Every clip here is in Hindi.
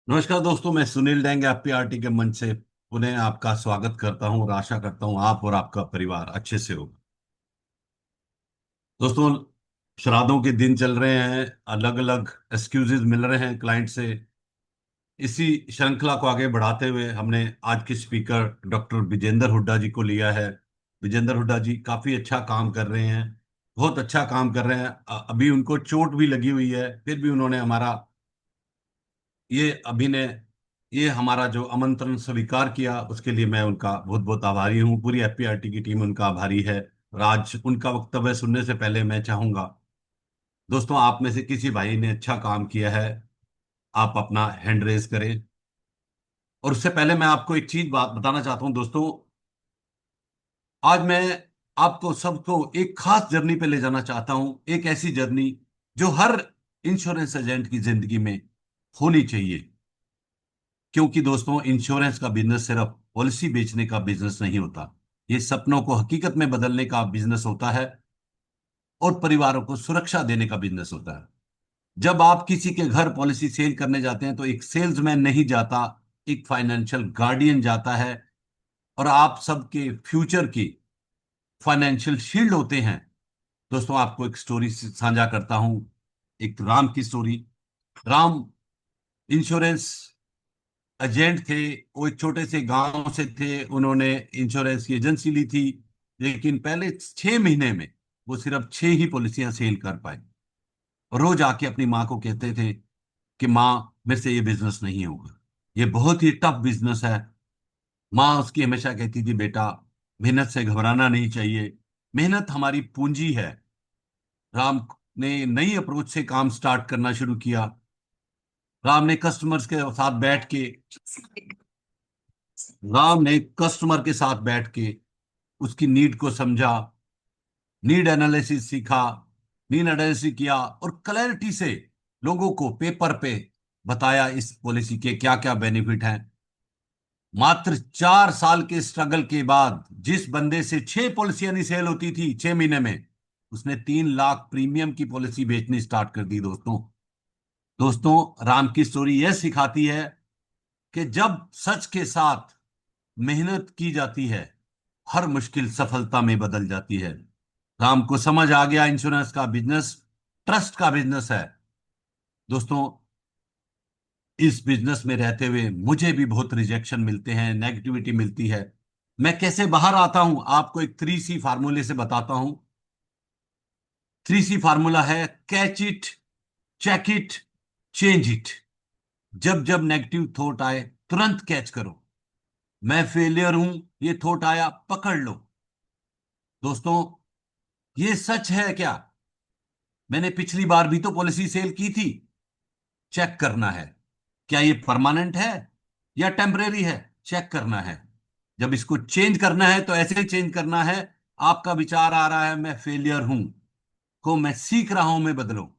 नमस्कार दोस्तों, मैं सुनील डेंग एपीआरटी के मंच से पुनः आपका स्वागत करता हूं और आशा करता हूं आप और आपका परिवार अच्छे से हो। दोस्तों, श्राद्धों के दिन चल रहे हैं, अलग अलग एक्सक्यूजेज मिल रहे हैं क्लाइंट से। इसी श्रृंखला को आगे बढ़ाते हुए हमने आज के स्पीकर डॉक्टर विजेंद्र हुड्डा जी को लिया है। विजेंद्र हुड्डा जी काफी अच्छा काम कर रहे हैं, बहुत अच्छा काम कर रहे हैं। अभी उनको चोट भी लगी हुई है, फिर भी उन्होंने हमारा ये अभिनय ये हमारा जो आमंत्रण स्वीकार किया, उसके लिए मैं उनका बहुत बहुत आभारी हूँ। पूरी एफपीआरटी की टीम उनका आभारी है। और आज उनका वक्तव्य सुनने से पहले मैं चाहूंगा, दोस्तों, आप में से किसी भाई ने अच्छा काम किया है, आप अपना हैंड रेज करें। और उससे पहले मैं आपको एक चीज बात बताना चाहता हूँ दोस्तों। आज मैं आपको सबको एक खास जर्नी पे ले जाना चाहता हूँ, एक ऐसी जर्नी जो हर इंश्योरेंस एजेंट की जिंदगी में होनी चाहिए। क्योंकि दोस्तों, इंश्योरेंस का बिजनेस सिर्फ पॉलिसी बेचने का बिजनेस नहीं होता। ये सपनों को हकीकत में बदलने का बिजनेस होता है और परिवारों को सुरक्षा देने का बिजनेस होता है। जब आप किसी के घर पॉलिसी सेल करने जाते हैं तो एक सेल्समैन नहीं जाता, एक फाइनेंशियल गार्डियन जाता है। और आप सबके फ्यूचर की फाइनेंशियल शील्ड होते हैं। दोस्तों, आपको एक स्टोरी साझा करता हूं, एक राम की स्टोरी। राम इंश्योरेंस एजेंट थे। वो एक छोटे से गांव से थे, उन्होंने इंश्योरेंस की एजेंसी ली थी। लेकिन पहले 6 महीने में वो सिर्फ 6 ही पॉलिसियां सेल कर पाए। और रोज आके अपनी माँ को कहते थे कि माँ, मेरे से ये बिजनेस नहीं होगा, ये बहुत ही टफ बिजनेस है। माँ उसकी हमेशा कहती थी, बेटा, मेहनत से घबराना नहीं चाहिए, मेहनत हमारी पूंजी है। राम ने नई अप्रोच से काम स्टार्ट करना शुरू किया। राम ने कस्टमर्स के साथ बैठ के राम ने कस्टमर के साथ बैठ के उसकी नीड को समझा, नीड एनालिसिस सीखा, नीड एनालिसिस किया और क्लैरिटी से लोगों को पेपर पे बताया इस पॉलिसी के क्या क्या बेनिफिट हैं। मात्र 4 साल के स्ट्रगल के बाद जिस बंदे से 6 पॉलिसियां नहीं सेल होती थी 6 महीने में, उसने 3 लाख प्रीमियम की पॉलिसी बेचनी स्टार्ट कर दी। दोस्तों, राम की स्टोरी यह सिखाती है कि जब सच के साथ मेहनत की जाती है, हर मुश्किल सफलता में बदल जाती है। राम को समझ आ गया, इंश्योरेंस का बिजनेस ट्रस्ट का बिजनेस है। दोस्तों, इस बिजनेस में रहते हुए मुझे भी बहुत रिजेक्शन मिलते हैं, नेगेटिविटी मिलती है। मैं कैसे बाहर आता हूं, आपको एक 3C फार्मूले से बताता हूं। 3C फार्मूला है: catch it, check it, change it. जब जब नेगेटिव थॉट आए, तुरंत कैच करो। मैं फेलियर हूं, ये थॉट आया, पकड़ लो। दोस्तों, ये सच है क्या? मैंने पिछली बार भी तो पॉलिसी सेल की थी। चेक करना है, क्या ये परमानेंट है या टेम्परेरी है, चेक करना है। जब इसको चेंज करना है तो ऐसे चेंज करना है। आपका विचार आ रहा है मैं फेलियर हूं, को मैं सीख रहा हूं, मैं बदलो।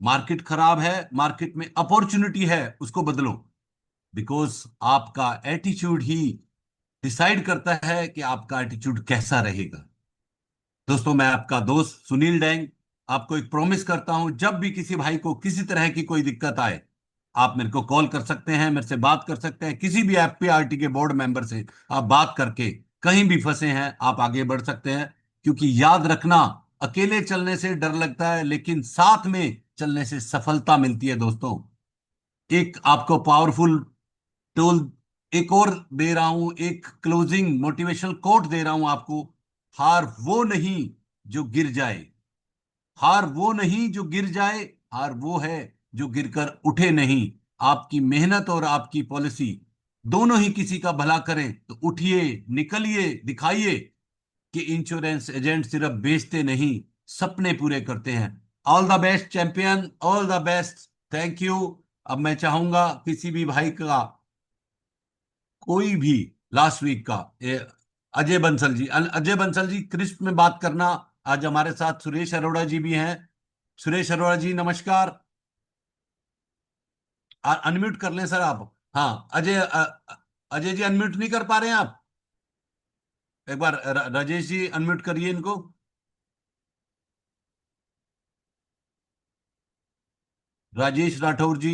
मार्केट खराब है, मार्केट में अपॉर्चुनिटी है, उसको बदलो। बिकॉज आपका एटीट्यूड ही डिसाइड करता है कि आपका एटीट्यूड कैसा रहेगा। दोस्तों, मैं आपका दोस्त सुनील डैंग आपको एक प्रॉमिस करता हूं, जब भी किसी भाई को किसी तरह की कोई दिक्कत आए, आप मेरे को कॉल कर सकते हैं, मेरे से बात कर सकते हैं। किसी भी एफपीआरटी के बोर्ड मेंबर से आप बात करके कहीं भी फंसे हैं, आप आगे बढ़ सकते हैं। क्योंकि याद रखना, अकेले चलने से डर लगता है, लेकिन साथ में चलने से सफलता मिलती है। दोस्तों, एक आपको पावरफुल टूल एक और दे रहा हूं, एक क्लोजिंग मोटिवेशनल कोट दे रहा हूं आपको। हार वो नहीं जो गिर जाए, हार वो नहीं जो गिर जाए, हार वो है जो गिरकर उठे नहीं। आपकी मेहनत और आपकी पॉलिसी दोनों ही किसी का भला करें तो उठिए, निकलिए, दिखाइए कि इंश्योरेंस एजेंट सिर्फ बेचते नहीं, सपने पूरे करते हैं। All the best champion, all the best. Thank you. अब मैं चाहूंगा किसी भी भाई का, कोई भी, लास्ट वीक का अजय बंसल जी, अजय बंसल जी, क्रिस्प में बात करना। आज हमारे साथ सुरेश अरोड़ा जी भी हैं। सुरेश अरोड़ा जी, नमस्कार। अनम्यूट कर लें सर आप। हाँ, अजय जी, अनम्यूट नहीं कर पा रहे हैं आप? एक बार राजेश जी अनम्यूट करिए इनको। राजेश राठौर जी।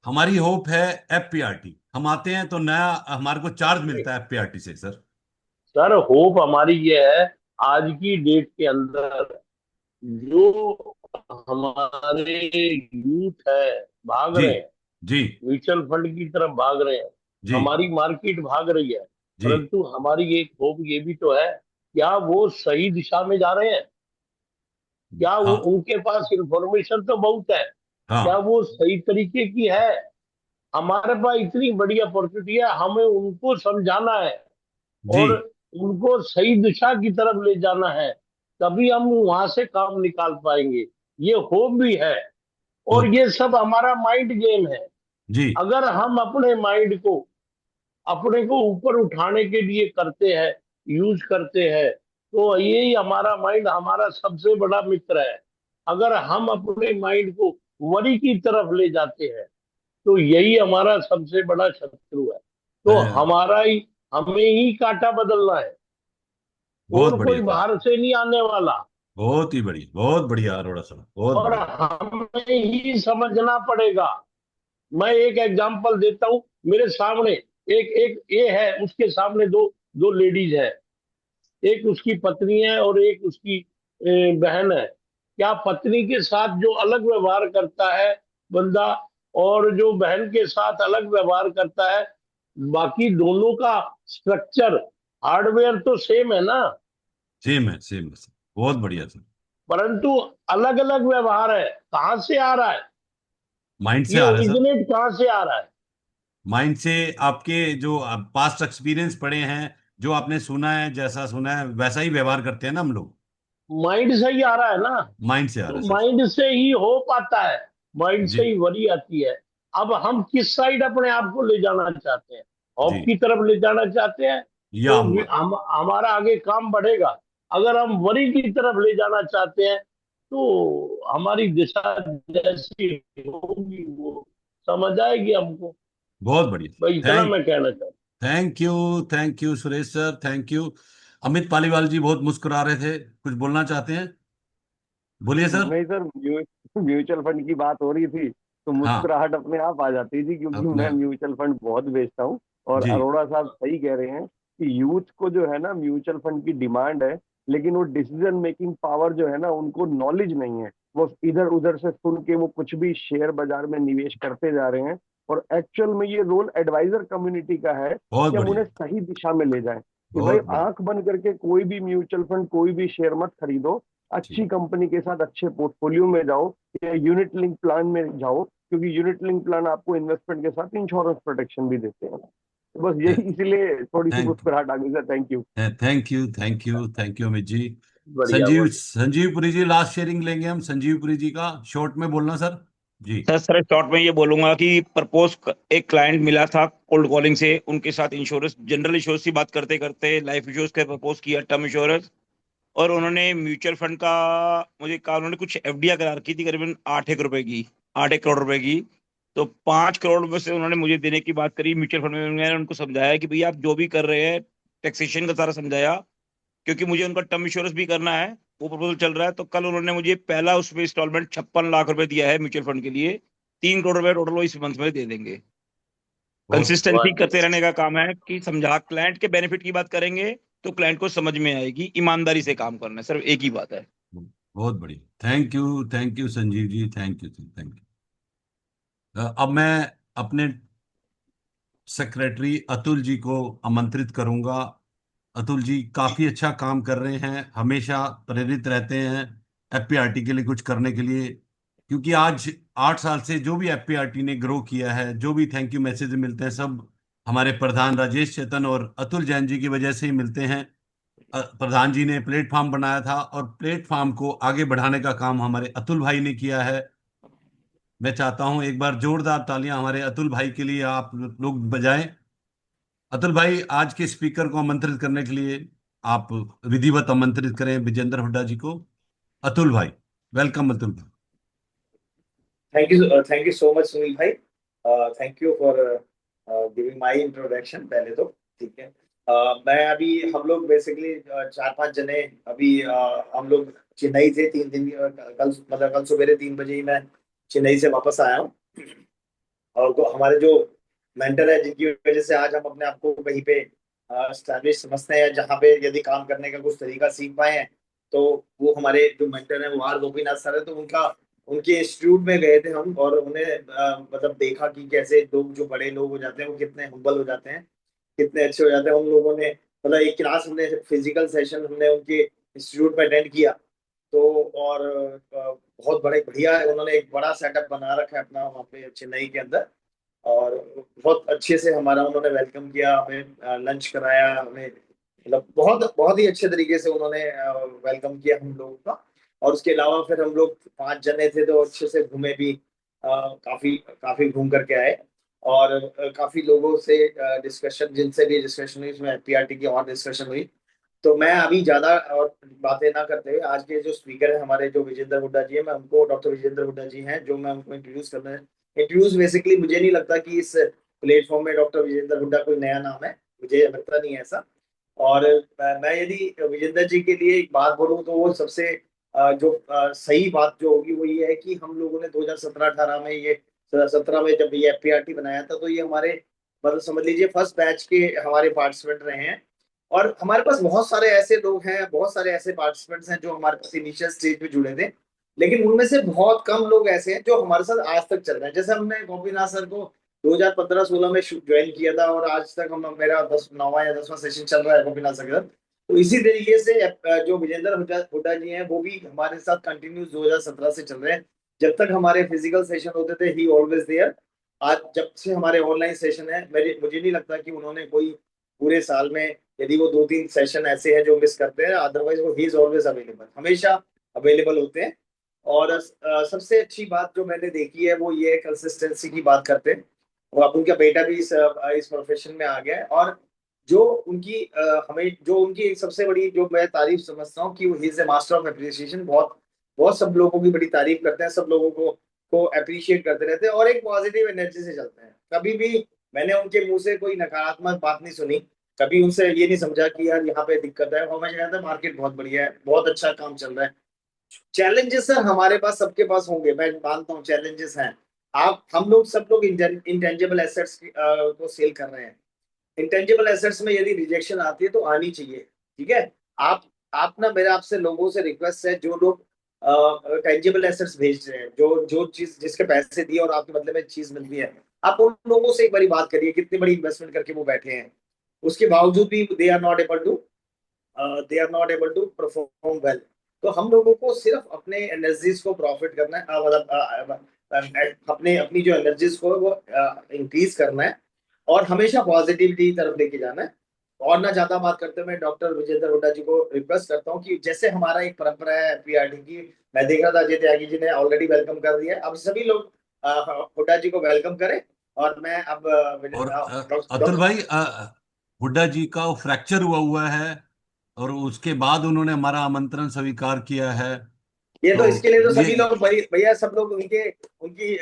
हमारी होप है एफपीआरटी, हम आते हैं तो नया हमारे को चार्ज मिलता है एफपीआरटी से सर। सर होप हमारी ये है, आज की डेट के अंदर जो हमारे यूथ है भाग जी रहे हैं, जी म्यूचुअल फंड की तरफ भाग रहे हैं, जी हमारी मार्केट भाग रही है, जी। परंतु हमारी एक होप ये भी तो है, क्या वो सही दिशा में जा रहे हैं? क्या वो, हाँ उनके पास इंफॉर्मेशन तो बहुत है, क्या हाँ वो सही तरीके की है? हमारे पास इतनी बड़ी अपॉर्चुनिटी है, हमें उनको समझाना है जी। और उनको सही दिशा की तरफ ले जाना है, तभी हम वहां से काम निकाल पाएंगे। ये होप भी है। और ओके। ये सब हमारा माइंड गेम है। जी। अगर हम अपने माइंड को, अपने को ऊपर उठाने के लिए करते हैं, यूज करते हैं, तो यही हमारा माइंड हमारा सबसे बड़ा मित्र है। अगर हम अपने माइंड को वरी की तरफ ले जाते हैं, तो यही हमारा सबसे बड़ा शत्रु है। तो हाँ, हमारा ही, हमें ही कांटा बदलना है, बहुत और बढ़िया कोई सर। बाहर से नहीं आने वाला। बहुत ही बढ़िया, बहुत बढ़िया अरोड़ा सर, बहुत और बढ़िया। हमें ही समझना पड़ेगा। मैं एक एग्जांपल देता हूँ। मेरे सामने एक एक ये है, उसके सामने दो दो लेडीज है, एक उसकी पत्नी है और एक उसकी बहन है। क्या पत्नी के साथ जो अलग व्यवहार करता है बंदा, और जो बहन के साथ अलग व्यवहार करता है, बाकी दोनों का स्ट्रक्चर, हार्डवेयर तो सेम है ना, सेम है सर, बहुत बढ़िया सर। परंतु अलग अलग व्यवहार है। कहाँ से आ रहा है? माइंड से ये आ रहा है सर। ओरिजिनेट कहाँ से आ रहा है? माइंड से। आपके जो पास्ट एक्सपीरियंस पढ़े हैं, जो आपने सुना है, जैसा सुना है वैसा ही व्यवहार करते हैं ना हम लोग। माइंड से ही आ रहा है ना। माइंड से आ रहा तो है सर। माइंड से ही होप आता है, माइंड से जी ही वरी आती है। अब हम किस साइड अपने आप को ले जाना चाहते हैं? जी। होप की तरफ ले जाना चाहते हैं, या तो हमारा आगे काम बढ़ेगा। अगर हम वरी की तरफ ले जाना चाहते हैं, तो हमारी दिशा जैसी होगी वो समझ आएगी हमको। बहुत बढ़िया। भाई इतना थैंक मैं कहना चाहता हूँ। Thank you Suresh sir, thank you. Amit Paliwal ji बहुत मुस्कुरा रहे थे, कुछ बोलना चाहते हैं? बोलिए सर। नहीं सर, म्यूचुअल फंड की बात हो रही थी तो हाँ मुस्कुराहट अपने आप आ जाती थी, क्योंकि अपने। मैं म्यूचुअल फंड बहुत बेचता हूँ। और जी अरोड़ा साहब सही कह रहे हैं कि यूथ को जो है ना म्यूचुअल फंड की डिमांड है, लेकिन वो डिसीजन मेकिंग पावर जो है ना उनको नॉलेज नहीं है। वो इधर उधर से सुन के वो कुछ भी शेयर बाजार में निवेश करते जा रहे हैं। और एक्चुअल में ये रोल एडवाइजर कम्युनिटी का है बहुत कि हम बढ़िया। उन्हें सही दिशा में ले जाएं, कि भाई बहुत बढ़िया। आंख बंद करके कोई भी म्यूचुअल फंड, कोई भी शेयर मत खरीदो। ठीक। अच्छी कंपनी के साथ अच्छे पोर्टफोलियो में जाओ, या यूनिट लिंक प्लान में जाओ, क्योंकि यूनिट लिंक प्लान आपको इन्वेस्टमेंट के साथ इंश्योरेंस प्रोटेक्शन भी देते हैं। तो बस यही, इसीलिए थोड़ी सी थैंक मुस्कुराहट आ गई sir. Thank you. Thank you Amit ji. बढ़िया संजीव बढ़िया। संजीव पुरी जी, लास्ट शेयरिंग लेंगे हम संजीव पुरी जी का, शॉर्ट में बोलना सर। जी सर सर शॉर्ट में ये बोलूंगा कि एक क्लाइंट मिला था कोल्ड कॉलिंग से, उनके साथ इंश्योरेंस, जनरल इंश्योरेंस की बात करते करते लाइफ इंश्योरेंस का प्रपोज किया, टर्म इंश्योरेंस। और उन्होंने म्यूचुअल फंड का मुझे कहा, उन्होंने कुछ एफडीआई करार की थी करीबन 8 1 रुपए की, 8 1 करोड़ रुपए की। तो 5 करोड़ में से उन्होंने मुझे देने की बात करी म्यूचुअल फंड में। मैंने उनको समझाया कि भैया आप जो भी कर रहे हैं, टैक्सेशन का सारा समझाया, क्योंकि मुझे उनका टर्म इंश्योरेंस भी करना है, वो प्रपोजल चल रहा है। तो कल उन्होंने मुझे पहला उसमें इंस्टॉलमेंट 56 लाख रुपए दिया है म्यूचुअल फंड के लिए। 3 करोड़ रुपए टोटल वो इस मंथ में दे देंगे। ओके। कंसिस्टेंसी वाह, करते रहने का काम है कि समझा, क्लाइंट के बेनिफिट की बात करेंगे तो क्लाइंट को समझ में आएगी, ईमानदारी से काम करना है, सिर्फ एक ही बात है। बहुत बढ़िया। Thank you Sanjeev ji, thank you. अब मैं अपने सेक्रेटरी अतुल जी को आमंत्रित करूंगा। अतुल जी काफी अच्छा काम कर रहे हैं, हमेशा प्रेरित रहते हैं एफपीआरटी के लिए कुछ करने के लिए। क्योंकि आज 8 साल से जो भी एफपीआरटी ने ग्रो किया है, जो भी थैंक यू मैसेज मिलते हैं, सब हमारे प्रधान राजेश चेतन और अतुल जैन जी की वजह से ही मिलते हैं। प्रधान जी ने प्लेटफॉर्म बनाया था और प्लेटफॉर्म को आगे बढ़ाने का काम हमारे अतुल भाई ने किया है। मैं चाहता हूं एक बार जोरदार तालियां हमारे अतुल भाई के लिए आप लोग बजाएं। अतुल भाई, आज के स्पीकर को आमंत्रित करने के लिए आप विधिवत आमंत्रित करें विजेंद्र हुड्डा जी को। अतुल भाई, वेलकम अतुल भाई। Thank you so much Sunil भाई। Thank you for giving my introduction पहले तो। ठीक है। मैं अभी, हम लोग बेसिकली 4 5 जने अभी, हम लोग चेन्नई से 3 दिन, कल मतलब कल सवेरे 3 बजे ही मैं चेन्नई से वापस आया हूँ। और हमारे जो मेंटर है, जिनकी वजह से आज हम अपने आप को कहीं पे स्टैब्लिश समझते हैं, जहाँ पे यदि काम करने का कुछ तरीका सीख पाए हैं, तो वो हमारे जो मेंटर है वो आर गोपीनाथ सर है। तो उनके इंस्टीट्यूट में गए थे हम, और उन्हें मतलब देखा कि कैसे लोग, जो बड़े लोग हो जाते हैं, वो कितने हम्बल हो जाते हैं, कितने अच्छे हो जाते हैं। उन लोगों ने मतलब एक क्लास, हमने फिजिकल सेशन हमने उनके इंस्टीट्यूट में अटेंड किया। तो और बहुत बड़े बढ़िया है, उन्होंने एक बड़ा सेटअप बना रखा है अपना वहाँ पे चेन्नई के अंदर। और बहुत अच्छे से हमारा उन्होंने वेलकम किया, हमें लंच कराया, हमें मतलब बहुत बहुत ही अच्छे तरीके से उन्होंने वेलकम किया हम लोगों का। और उसके अलावा फिर हम लोग 5 जने थे, तो अच्छे से घूमे भी, काफी काफी घूम करके आए। और काफी लोगों से डिस्कशन, जिनसे भी डिस्कशन हुई, उसमें एफपीआरटी की और डिस्कशन हुई। तो मैं अभी ज्यादा और बातें ना करते हुए, आज के जो स्पीकर है हमारे, जो विजेंद्र हुड्डा जी है, मैं उनको, डॉक्टर विजेंद्र हुड्डा जी हैं, जो मैं उनको इंट्रोड्यूस बेसिकली, मुझे नहीं लगता कि इस प्लेटफॉर्म में डॉक्टर विजेंद्र हुड्डा कोई नया नाम है, मुझे लगता नहीं है ऐसा। और मैं यदि विजेंद्र जी के लिए एक बात बोलूं, तो वो सबसे जो सही बात जो होगी वो ये है कि हम लोगों ने 2017-18 में, ये 17 में जब ये एफपीआरटी बनाया था, तो ये हमारे, मतलब समझ लीजिए फर्स्ट बैच के हमारे पार्टिसिपेंट रहे हैं। और हमारे पास बहुत सारे ऐसे लोग हैं, बहुत सारे ऐसे पार्टिसिपेंट्स हैं जो हमारे पास इनिशियल स्टेज पे जुड़े थे, लेकिन उनमें से बहुत कम लोग ऐसे हैं जो हमारे साथ आज तक चल रहे हैं। जैसे हमने गोपीनाथ सर को 2015-16 में ज्वाइन किया था, और आज तक हम, मेरा 9वां या 10वां सेशन चल रहा है गोपीनाथ सर के साथ। तो इसी तरीके से जो विजेंद्र हुड्डा जी हैं, वो भी हमारे साथ कंटिन्यू 2017 से चल रहे हैं। जब तक हमारे फिजिकल सेशन होते थे, ही ऑलवेज देयर। आज जब से हमारे ऑनलाइन सेशन है, मुझे नहीं लगता कि उन्होंने कोई पूरे साल में, यदि वो 2-3 सेशन ऐसे हैं जो मिस करते हैं, अदरवाइज वो ही इज ऑलवेज अवेलेबल, हमेशा अवेलेबल होते हैं। और सबसे अच्छी बात जो मैंने देखी है वो ये कंसिस्टेंसी की बात करते हैं। और अब उनका बेटा भी इस प्रोफेशन में आ गया है। और जो उनकी हमें जो उनकी एक सबसे बड़ी जो मैं तारीफ समझता हूँ, कि he is a master of appreciation. बहुत बहुत सब लोगों की बड़ी तारीफ करते हैं, सब लोगों को अप्रिशिएट करते रहते हैं, और एक पॉजिटिव एनर्जी से चलते हैं। कभी भी मैंने उनके मुंह से कोई नकारात्मक बात नहीं सुनी, कभी उनसे ये नहीं समझा कि यार यहाँ पे दिक्कत है। हमेशा कहता है मार्केट बहुत बढ़िया है, बहुत अच्छा काम चल रहा है। चैलेंजेस सर हमारे पास, सबके पास होंगे, मैं मानता हूँ चैलेंजेस हैं। आप, हम लोग, सब लोग इंटेंजिबल एसेट्स को सेल कर रहे हैं। इंटेंजिबल एसेट्स में यदि रिजेक्शन आती है तो आनी चाहिए, ठीक है। आप ना, मेरा आपसे लोगों से रिक्वेस्ट है, जो लोग टेंजिबल एसेट्स भेज रहे हैं, जो जो चीज जिसके पैसे दिए और आपके बदले में चीज मिलती है, आप उन लोगों से एक बारी बात करिए, कितनी बड़ी इन्वेस्टमेंट करके वो बैठे हैं, उसके बावजूद भी they are not able to perform well. तो हम लोगों को सिर्फ अपने एनर्जीज को प्रॉफिट करना है, अपने अपनी जो एनर्जीज को वो इंक्रीज करना है, और हमेशा पॉजिटिविटी की तरफ लेके जाना है। और ना ज्यादा बात करते हुए, मैं डॉक्टर विजेंद्र हुड्डा जी को रिक्वेस्ट करता हूँ कि जैसे हमारा एक परंपरा है पीआरटी की, मैं देख रहा था अजय त्यागी जी ने ऑलरेडी वेलकम कर दिया है, अब सभी लोग हुड्डा जी को वेलकम करें। और मैं अब और अतुल डॉक्टर, भाई, हुड्डा जी का वो फ्रैक्चर हुआ हुआ है, और उसके बाद उन्होंने हमारा आमंत्रण स्वीकार किया है। ये तो, तो इसके लिए तो ये, सभी लोग भैया सब लोग उनके उनकी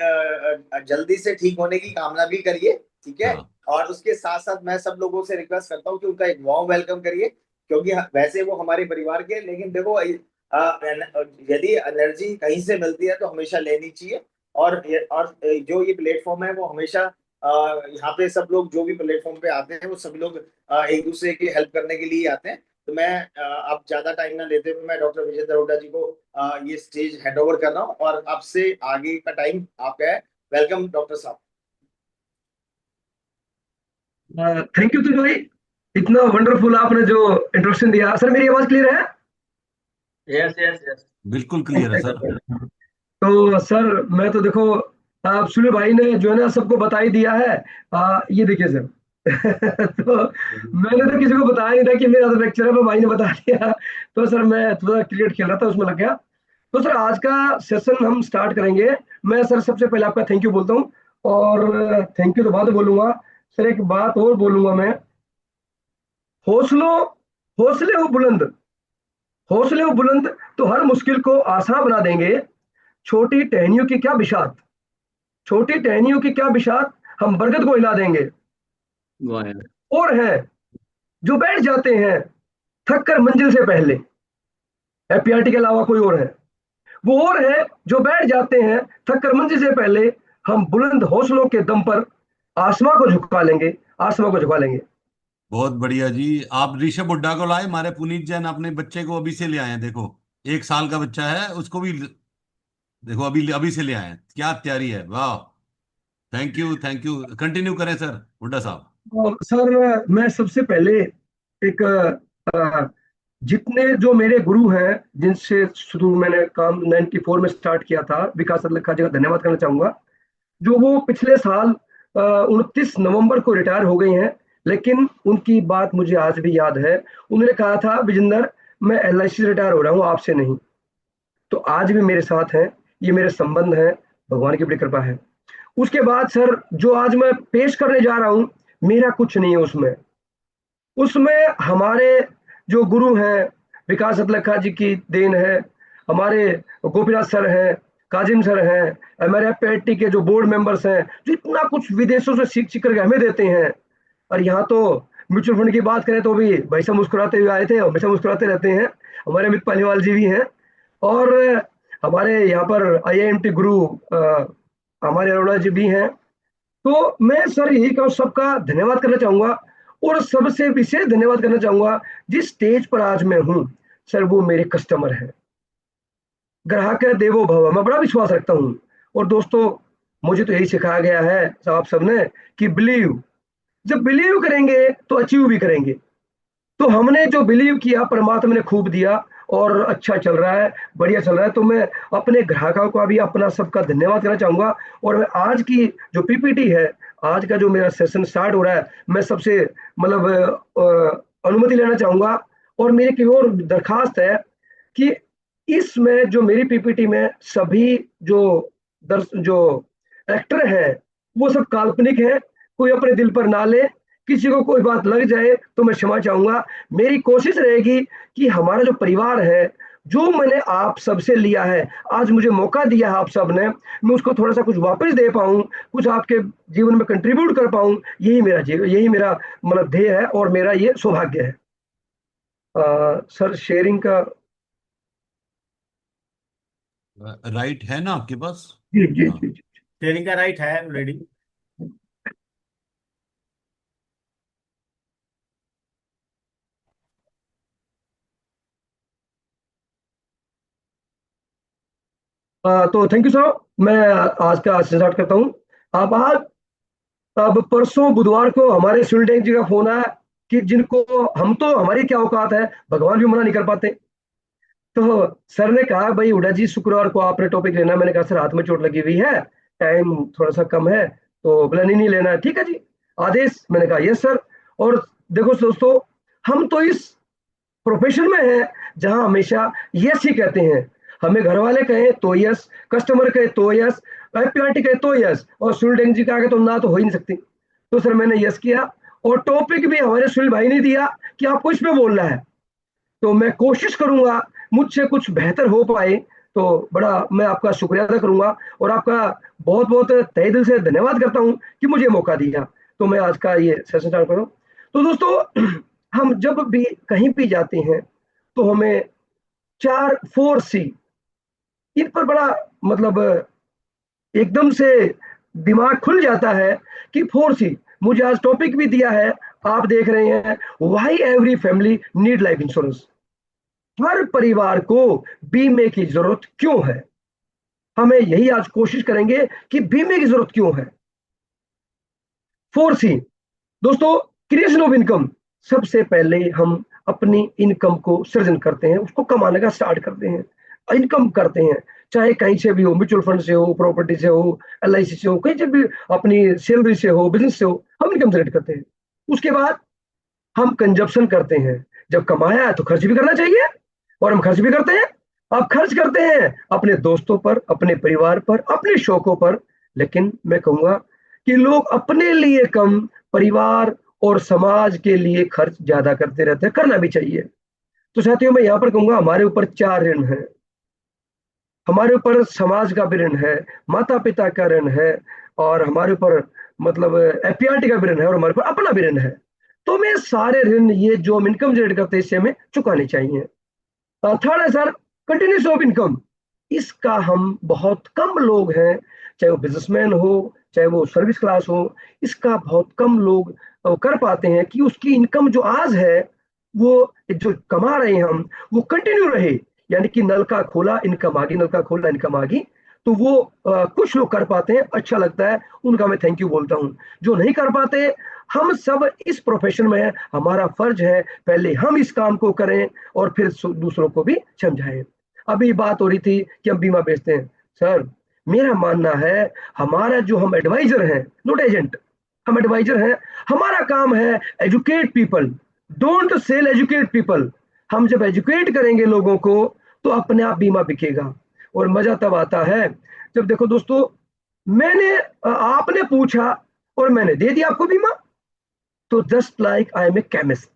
जल्दी से ठीक होने की कामना भी करिए, ठीक है। हाँ, और उसके साथ साथ मैं सब लोगों से रिक्वेस्ट करता हूँ कि उनका एक वार्म वेलकम करिए, क्योंकि वैसे वो हमारे परिवार के, लेकिन देखो यदि एनर्जी कहीं से मिलती है तो हमेशा लेनी चाहिए। और जो ये प्लेटफॉर्म है वो हमेशा यहाँ पे सब लोग जो भी प्लेटफॉर्म पे आते हैं, वो सब लोग एक दूसरे की हेल्प करने के लिए ही आते हैं। तो मैं अब ज्यादा टाइम ना लेते हुए, मैं डॉक्टर विजेंद्र हुड्डा जी को ये स्टेज हैंड ओवर कर रहा हूँ, और आपसे आगे का टाइम आपका है। वेलकम डॉक्टर साहब। थैंक यू तुझ भाई, इतना वंडरफुल आपने जो इंट्रोडक्शन दिया। सर मेरी आवाज क्लियर है? Yes yes yes. बिल्कुल क्लियर है सर। तो सर मैं तो देखो, सुनील भाई ने जो है ना सबको बता ही दिया है। ये देखिए सर तो मैंने तो किसी को बताया नहीं था कि मेरा तो लेक्चर है, तो भाई ने बता दिया। तो सर मैं थोड़ा क्रिकेट खेल रहा था, उसमें लग गया। तो सर आज का सेशन हम स्टार्ट करेंगे। मैं सर सबसे पहले आपका थैंक यू बोलता हूँ, और थैंक यू तो बाद में बोलूंगा। सर एक बात और बोलूंगा मैं, हौसलों हौसले हो बुलंद, हौसले हो बुलंद तो हर मुश्किल को आसान बना देंगे। छोटी टहनियों की क्या बिशात, छोटी टहनियों की क्या बिशात, हम बरगद को हिला देंगे। और है जो बैठ जाते हैं थक कर मंजिल से पहले, एपीआरटी के अलावा कोई और है, वो और है जो बैठ जाते हैं थक कर मंजिल से पहले, हम बुलंद हौसलों के दम पर आसमां को झुका लेंगे, आसमां को झुका लेंगे। बहुत बढ़िया जी। आप ऋषभ हुड्डा को लाए, हमारे पुनीत जैन अपने बच्चे को अभी से ले आए हैं, देखो 1 साल का बच्चा है, उसको भी देखो अभी अभी से ले आए हैं, क्या तैयारी है, वाह। Thank you, thank you, continue करें सर हुड्डा साहब। और सर मैं सबसे पहले एक जितने जो मेरे गुरु हैं जिनसे शुरू मैंने काम 94 में स्टार्ट किया था, विकास लखा जी का धन्यवाद करना चाहूंगा। जो वो पिछले साल 29 नवंबर को रिटायर हो गई हैं, लेकिन उनकी बात मुझे आज भी याद है। उन्होंने कहा था, विजेंद्र मैं LIC से रिटायर हो रहा हूँ, आपसे नहीं। तो आज भी मेरे साथ हैं, ये मेरे संबंध हैं, भगवान की बड़ी कृपा है। उसके बाद सर जो आज मैं पेश करने जा रहा हूँ, मेरा कुछ नहीं है उसमें। उसमें हमारे जो गुरु हैं, विकास लखा जी की देन है, हमारे गोपीनाथ सर हैं, काजिम सर हैं, हमारे PAT के जो बोर्ड मेंबर्स हैं, जो इतना कुछ विदेशों से सीख सीख करके हमें देते हैं। और यहाँ तो म्यूचुअल फंड की बात करें तो भी भाई साहब मुस्कुराते हुए आए थे, हमेशा मुस्कुराते रहते हैं। हमारे अमित पालीवाल जी भी हैं, और हमारे यहाँ पर IIMT गुरु हमारे अरोड़ा जी भी हैं। तो मैं सर यही कहूँ, सबका धन्यवाद करना चाहूंगा, और सबसे विशेष धन्यवाद करना चाहूंगा जिस स्टेज पर आज मैं हूँ सर, वो मेरे कस्टमर है। ग्राहक है देवो भव, मैं बड़ा विश्वास रखता हूँ। और दोस्तों, मुझे तो यही सिखाया गया है आप सबने कि बिलीव, जब बिलीव करेंगे तो अचीव भी करेंगे। तो हमने जो बिलीव किया, परमात्मा ने खूब दिया, और अच्छा चल रहा है, बढ़िया चल रहा है। तो मैं अपने ग्राहकों का भी अपना सबका धन्यवाद करना चाहूंगा। और मैं आज की जो PPT है, आज का जो मेरा सेशन स्टार्ट हो रहा है, मैं सबसे मतलब अनुमति लेना चाहूंगा। और मेरी की और दरखास्त है कि इसमें जो मेरी PPT में सभी जो जो एक्टर हैं, वो सब काल्पनिक है, कोई अपने दिल पर ना ले। किसी को कोई बात लग जाए तो मैं क्षमा चाहूंगा। मेरी कोशिश रहेगी कि हमारा जो परिवार है, जो मैंने आप सबसे लिया है, आज मुझे मौका दिया है आप सब ने, मैं उसको थोड़ा सा कुछ वापस दे पाऊं, कुछ आपके जीवन में कंट्रीब्यूट कर पाऊं, यही मेरा जीवन, यही मेरा मतलब ध्येय है, और मेरा ये सौभाग्य है। सर शेयरिंग का राइट है ना आपके पास? जी जी हाँ। जी जी। शेयरिंग का राइट है ऑलरेडी। तो थैंक यू सर, मैं आज का स्टार्ट करता हूँ। अब परसों बुधवार को हमारे सुनील जी का फोन आया कि जिनको, हम तो हमारी क्या औकात है, भगवान भी मना नहीं कर पाते। तो सर ने कहा, भाई हुड्डा जी शुक्रवार को आपने टॉपिक लेना है। मैंने कहा सर हाथ में चोट लगी हुई है, टाइम थोड़ा सा कम है, तो बोला नहीं नहीं लेना है, ठीक है जी आदेश। मैंने कहा यस सर। और देखो दोस्तों, हम तो इस प्रोफेशन में हैं जहां हमेशा यस ही कहते हैं। हमें घर वाले कहें तो यस, कस्टमर कहे तो यस, PRT कहे तो यस, और सुनील जी का आगे तो ना तो हो ही नहीं सकती। तो सर मैंने यस किया, और टॉपिक भी हमारे सुनील भाई ने दिया कि आपको इस पे बोलना है। तो मैं कोशिश करूंगा मुझसे कुछ बेहतर हो पाए। तो बड़ा मैं आपका शुक्रिया अदा करूंगा, और आपका बहुत बहुत तहे दिल से धन्यवाद करता हूं कि मुझे मौका दिया। तो मैं आज का ये सेशन स्टार्ट कर रहा हूं। तो दोस्तों, हम जब भी कहीं भी जाते हैं तो हमें 4 4C, इन पर बड़ा मतलब एकदम से दिमाग खुल जाता है कि 4C। मुझे आज टॉपिक भी दिया है, आप देख रहे हैं, why every family need life insurance. हर परिवार को बीमे की जरूरत क्यों है। हमें यही आज कोशिश करेंगे कि बीमे की जरूरत क्यों है। 4C दोस्तों, क्रिएशन ऑफ इनकम। सबसे पहले हम अपनी इनकम को सृजन करते हैं, उसको कमाने का स्टार्ट करते हैं, इनकम करते हैं, चाहे कहीं से भी हो, म्यूचुअल फंड से हो, प्रॉपर्टी से हो, LIC से हो, कहीं से भी, अपनी सैलरी से हो, बिजनेस से हो, हम इनकम जनरेट करते हैं। उसके बाद हम कंजप्शन करते हैं। जब कमाया है तो खर्च भी करना चाहिए, और हम खर्च भी करते हैं। अब खर्च करते हैं अपने दोस्तों पर, अपने परिवार पर, अपने शौकों पर। लेकिन मैं कहूंगा कि लोग अपने लिए कम, परिवार और समाज के लिए खर्च ज्यादा करते रहते हैं, करना भी चाहिए। तो साथियों, मैं यहाँ पर कहूंगा हमारे ऊपर 4 ऋण हैं। हमारे ऊपर समाज का भी ऋण है, माता पिता का ऋण है, और हमारे ऊपर मतलब PRT का भी ऋण है, और हमारे ऊपर अपना भी ऋण है। तो मैं सारे ऋण, ये जो हम इनकम जनरेट करते हैं, इससे हमें चुकाने चाहिए। थर्ड है सर कंटिन्यूस ऑफ इनकम। इसका हम बहुत कम लोग हैं चाहे वो बिजनेसमैन हो, चाहे वो सर्विस क्लास हो, इसका बहुत कम लोग कर पाते हैं कि उसकी इनकम जो आज है वो जो कमा रहे हैं हम, वो कंटिन्यू रहे। यानी कि नल का खोला इनकम आ गई, नल का खोला इनकम आ गई। तो वो कुछ लोग कर पाते हैं, अच्छा लगता है, उनका मैं थैंक यू बोलता हूँ। जो नहीं कर पाते, हम सब इस प्रोफेशन में है, हमारा फर्ज है पहले हम इस काम को करें और फिर दूसरों को भी समझाएं। अभी बात हो रही थी कि हम बीमा बेचते हैं। सर, मेरा मानना है हमारा जो हम एडवाइजर हैं, नॉट एजेंट, हम एडवाइजर हैं, हमारा काम है educate people, don't sell, educate people. हम जब एजुकेट करेंगे लोगों को तो अपने आप बीमा बिकेगा। और मजा तब आता है जब, देखो दोस्तों, मैंने आपने पूछा और मैंने दे दिया आपको बीमा। तो just like I am a chemist,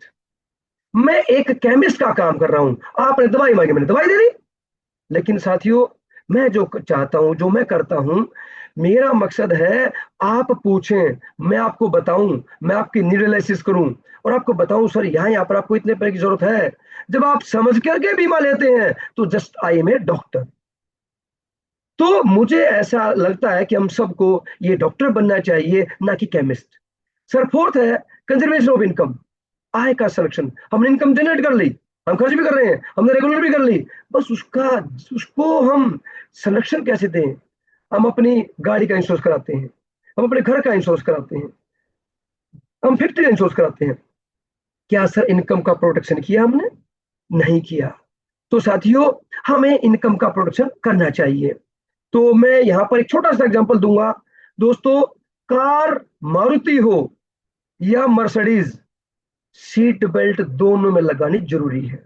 मैं एक केमिस्ट का काम कर रहा हूं। आपने दवाई मांगी, मैंने दवाई दे दी। लेकिन साथियों, मैं जो चाहता हूं, जो मैं करता हूं, मेरा मकसद है आप पूछें, मैं आपको बताऊं, मैं आपकी नीड एनालिसिस करूं और आपको बताऊं सर यहाँ पर आपको इतने पैसे की जरूरत है। जब आप समझ करके बीमा लेते हैं तो just I am a doctor. तो मुझे ऐसा लगता है कि हम सबको ये डॉक्टर बनना चाहिए, ना कि केमिस्ट। सर, फोर्थ है कंजर्वेशन ऑफ इनकम, आय का संरक्षण। हमने इनकम जनरेट कर ली, हम खर्च भी कर रहे हैं, हमने रेगुलर भी कर ली, बस उसको हम संरक्षण कैसे दें? हम अपनी गाड़ी का इंश्योरेंस कराते हैं, हम अपने घर का इंश्योरेंस कराते हैं, हम फैक्ट्री का इंश्योरेंस कराते हैं। क्या सर इनकम का प्रोटेक्शन किया हमने? नहीं किया। तो साथियों, हमें इनकम का प्रोटेक्शन करना चाहिए। तो मैं यहां पर एक छोटा सा एग्जांपल दूंगा। दोस्तों, कार मारुति हो या मर्सिडीज, सीट बेल्ट दोनों में लगानी जरूरी है,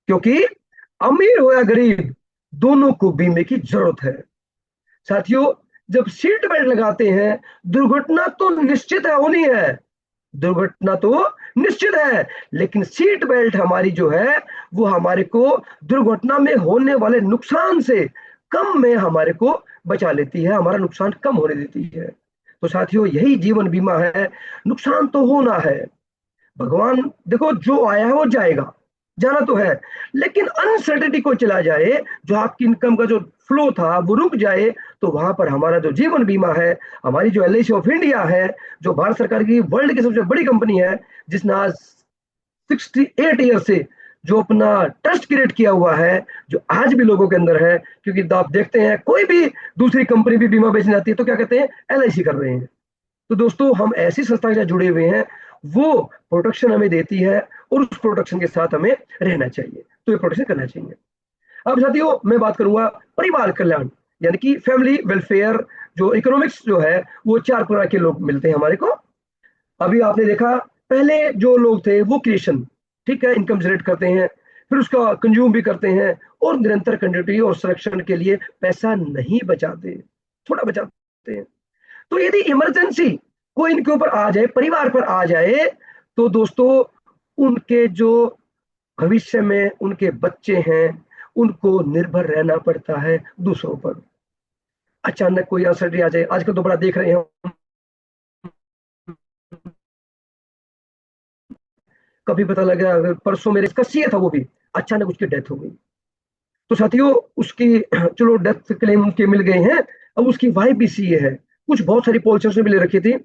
क्योंकि अमीर हो या गरीब, दोनों को बीमे की जरूरत है। साथियों, जब सीट बेल्ट लगाते हैं, दुर्घटना तो निश्चित है, होनी है, दुर्घटना तो निश्चित है, लेकिन सीट बेल्ट हमारी जो है वो हमारे को दुर्घटना में होने वाले नुकसान से कम में हमारे को बचा लेती है, हमारा नुकसान कम होने देती है। तो साथियों, यही जीवन बीमा है। नुकसान तो होना है, भगवान देखो जो आया है वो जाएगा, जाना तो है, लेकिन अनसर्टेनिटी को चला जाए, जो आपकी इनकम का जो फ्लो था वो रुक जाए, तो वहां पर हमारा जो जीवन बीमा है, हमारी जो LIC ऑफ इंडिया है, जो भारत सरकार की वर्ल्ड की सबसे बड़ी कंपनी है, जिसने आज 68 ईयर से जो अपना ट्रस्ट क्रिएट किया हुआ है, जो आज भी लोगों के अंदर है। क्योंकि आप देखते हैं कोई भी दूसरी कंपनी भी बीमा बेचने आती है तो क्या कहते हैं, LIC कर रहे हैं। तो दोस्तों, हम ऐसी संस्था के साथ जुड़े हुए हैं, वो प्रोटेक्शन हमें देती है और उस प्रोटेक्शन के साथ हमें रहना चाहिए, तो ये प्रोटेक्शन करना चाहिए। अब साथियों, मैं बात करूंगा परिवार कल्याण, यानी कि फैमिली वेलफेयर। जो इकोनॉमिक्स जो है वो 4 प्रकार के लोग मिलते हैं हमारे को। अभी आपने देखा, पहले जो लोग थे वो क्रिएशन, ठीक है, इनकम जनरेट करते हैं, फिर उसका कंज्यूम भी करते हैं और निरंतर कंटिन्यूटी और संरक्षण के लिए पैसा नहीं बचाते, थोड़ा बचाते हैं। तो यदि इमरजेंसी कोई इनके ऊपर आ जाए, परिवार पर आ जाए, तो दोस्तों, उनके जो भविष्य में उनके बच्चे हैं, उनको निर्भर रहना पड़ता है दूसरों पर। अचानक कोई अनसर्टेनिटी आ जाए, आजकल तो बड़ा देख रहे हैं हम, कभी पता लगा, अगर परसों मेरे इसका CA था, वो भी अचानक उसकी डेथ हो गई। तो साथियों, उसकी चलो डेथ क्लेम उनके मिल गए हैं, अब उसकी वाइफ भी CA है, कुछ बहुत सारी पॉलिसी उसने भी ले रखी थी।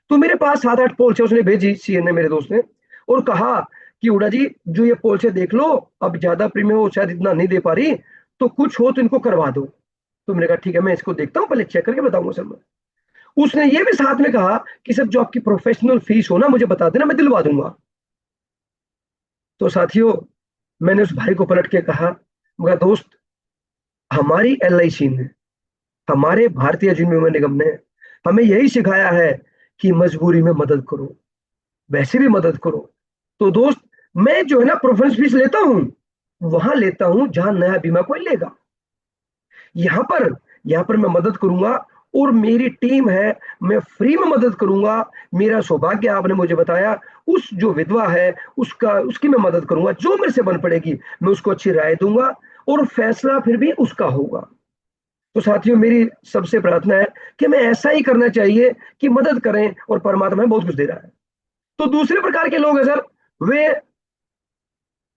तो मेरे पास 7-8 पॉलिसी उसने भेजी, CA ने, मेरे दोस्त ने, और कहा कि हुड्डा जी, जो ये पॉलिसी देख लो, अब ज्यादा प्रीमियम वो शायद इतना नहीं दे पा रही, तो कुछ हो तो इनको करवा दो। तो मैंने कहा ठीक है, मैं इसको देखता हूँ, पहले चेक करके बताऊंगा सर मैं। उसने ये भी साथ में कहा कि सर जो आपकी प्रोफेशनल फीस हो ना, मुझे बता देना, मैं दिलवा दूंगा। तो साथियों, मैंने उस भाई को पलट के कहा, मगर दोस्त, हमारी LIC ने, हमारे भारतीय जीवन बीमा निगम ने हमें यही सिखाया है कि मजबूरी में मदद करो, वैसे भी मदद करो। तो दोस्त, मैं जो है ना प्रेफरेंस फीस लेता हूं, वहां लेता हूं जहां नया बीमा कोई लेगा। यहां पर मैं मदद करूंगा और मेरी टीम है, मैं फ्री में मदद करूंगा। मेरा सौभाग्य आपने मुझे बताया, उस जो विधवा है उसकी मैं मदद करूंगा, जो मेरे से बन पड़ेगी मैं उसको अच्छी राय दूंगा और फैसला फिर भी उसका होगा। तो साथियों, मेरी सबसे प्रार्थना है कि हमें ऐसा ही करना चाहिए कि मदद करें, और परमात्मा बहुत कुछ दे रहा है। तो दूसरे प्रकार के लोग हैं सर, वे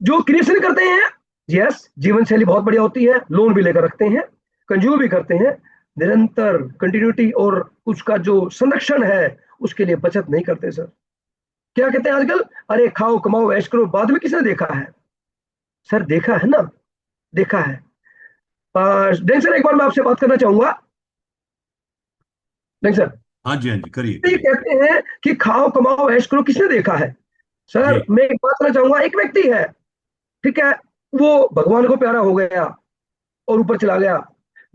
जो क्रिएशन करते हैं। यस, जीवन शैली बहुत बढ़िया होती है, लोन भी लेकर रखते हैं, कंज्यूम भी करते हैं, निरंतर कंटिन्यूटी और उसका जो संरक्षण है उसके लिए बचत नहीं करते सर। क्या कहते हैं आजकल, अरे खाओ कमाओ ऐश करो, बाद में किसने देखा है सर? देखा है ना, देखा है। डेंग सर एक बार मैं आपसे बात करना चाहूंगा। डेंग सर, हाँ जी, हाँ जी, करिए ये करिए। कहते हैं कि खाओ कमाओ ऐश करो, किसने देखा है जी। सर? मैं एक बात करना चाहूंगा, एक व्यक्ति है, ठीक है, वो भगवान को प्यारा हो गया और ऊपर चला गया।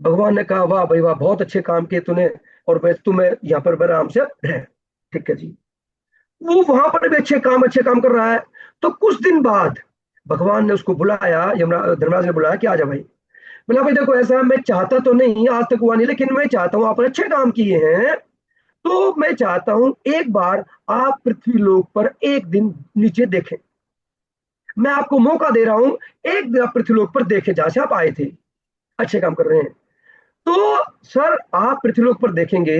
भगवान ने कहा वाह भाई वाह, बहुत अच्छे काम किए तूने, और बस तुम्हें यहाँ पर आराम से रह, ठीक है जी। वो वहां पर भी अच्छे काम कर रहा है। तो कुछ दिन बाद भगवान ने उसको बुलाया, यमराज धर्मराज ने बुलाया कि आजा भाई। बोला भाई देखो ऐसा, मैं चाहता तो नहीं, आज तक हुआ नहीं, लेकिन मैं चाहता हूँ, आपने अच्छे काम किए हैं, तो मैं चाहता हूं एक बार आप पृथ्वी लोक पर एक दिन नीचे देखें। मैं आपको मौका दे रहा हूं, एक दिन आप पृथ्वी लोक पर देखें जहां से आप आए थे, अच्छे काम कर रहे हैं। तो सर आप पृथ्वी लोक पर देखेंगे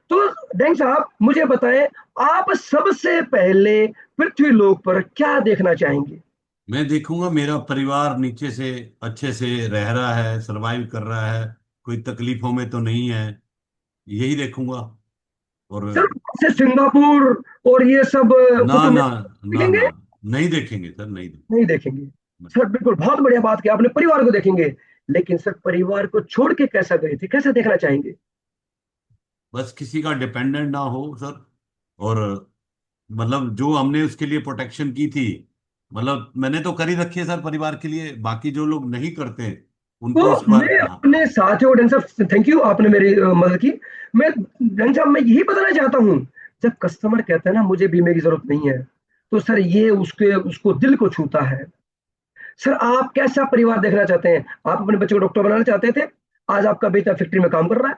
तो डेंग साहब मुझे बताएं, आप सबसे पहले पृथ्वी लोक पर क्या देखना चाहेंगे? मैं देखूंगा मेरा परिवार नीचे से अच्छे से रह रहा है, सरवाइव कर रहा है, कोई तकलीफों में तो नहीं है, यही देखूंगा। और सर से सिंगापुर और ये सब ना कुतुब ना मीनार ना देखेंगे? ना, नहीं देखेंगे सर, नहीं नहीं देखेंगे देखेंगे। सर, बिल्कुल बहुत बढ़िया बात की आपने, परिवार को देखेंगे। लेकिन सर परिवार को छोड़ के कैसा गए थे, कैसा देखना चाहेंगे? बस किसी का डिपेंडेंट ना हो सर। और मतलब जो हमने उसके लिए प्रोटेक्शन की थी, मतलब मैंने तो कर ही रखी है सर परिवार के लिए, बाकी जो लोग नहीं करते उनको तो उस पर। मैं हाँ। अपने साथियों, डन साहब थैंक यू, आपने मेरी मदद की। मैं डन साहब मैं यही बताना चाहता हूँ, जब कस्टमर कहता है ना मुझे बीमे की जरूरत नहीं है, तो सर ये उसके उसको दिल को छूता है। सर आप कैसा परिवार देखना चाहते हैं? आप अपने बच्चे को डॉक्टर बनाना चाहते थे, आज आपका बेटा फैक्ट्री में काम कर रहा है।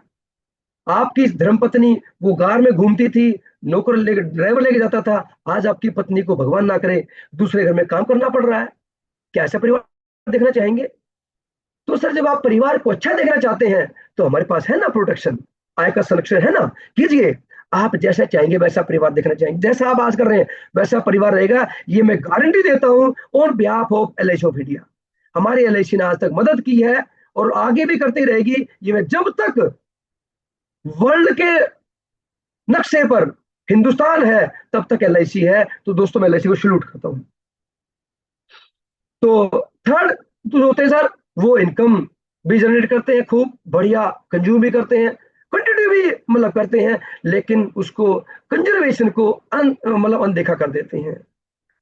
आपकी धर्मपत्नी वो कार में घूमती थी, नौकर लेकर ड्राइवर लेके जाता था, आज आपकी पत्नी को भगवान ना करे दूसरे घर में काम करना पड़ रहा है। क्या ऐसा परिवार देखना चाहेंगे? तो सर जब आप परिवार को अच्छा देखना चाहते हैं तो हमारे पास है ना प्रोटेक्शन, आय का संरक्षण है ना, कीजिए। आप जैसा चाहेंगे वैसा परिवार देखना चाहेंगे, जैसा आप आज कर रहे हैं वैसा परिवार रहेगा, ये मैं गारंटी देता हूं on behalf of LIC of India. हमारी एलआईसी ने आज तक मदद की है और आगे भी करती रहेगी। ये मैं जब तक वर्ल्ड के नक्शे पर हिंदुस्तान है तब तक एलआईसी है। तो दोस्तों मैं एलआईसी को सल्यूट करता हूं। तो थर्ड तो होते हैं सर, वो इनकम भी जनरेट करते हैं, खूब बढ़िया कंज्यूम भी करते हैं, क्वांटिटी भी मतलब करते हैं, लेकिन उसको कंजर्वेशन को मतलब अनदेखा कर देते हैं।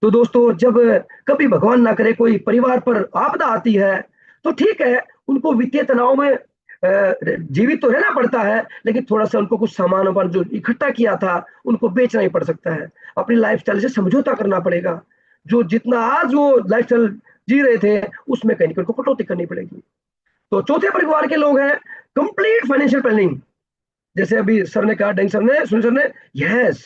तो दोस्तों जब कभी भगवान ना करे कोई परिवार पर आपदा आती है तो ठीक है, उनको वित्तीय तनाव में जीवित तो रहना पड़ता है, लेकिन थोड़ा सा उनको कुछ सामानों पर जो इकट्ठा किया था उनको बेचना ही पड़ सकता है, अपनी लाइफस्टाइल से समझौता करना पड़ेगा। जो जितना आज वो लाइफस्टाइल जी रहे थे उसमें कहीं ना कहीं कटौती करनी पड़ेगी। तो चौथे परिवार के लोग हैं कंप्लीट फाइनेंशियल प्लानिंग, जैसे अभी सर ने कहा, डेंग सर ने, सुन सर ने, यस,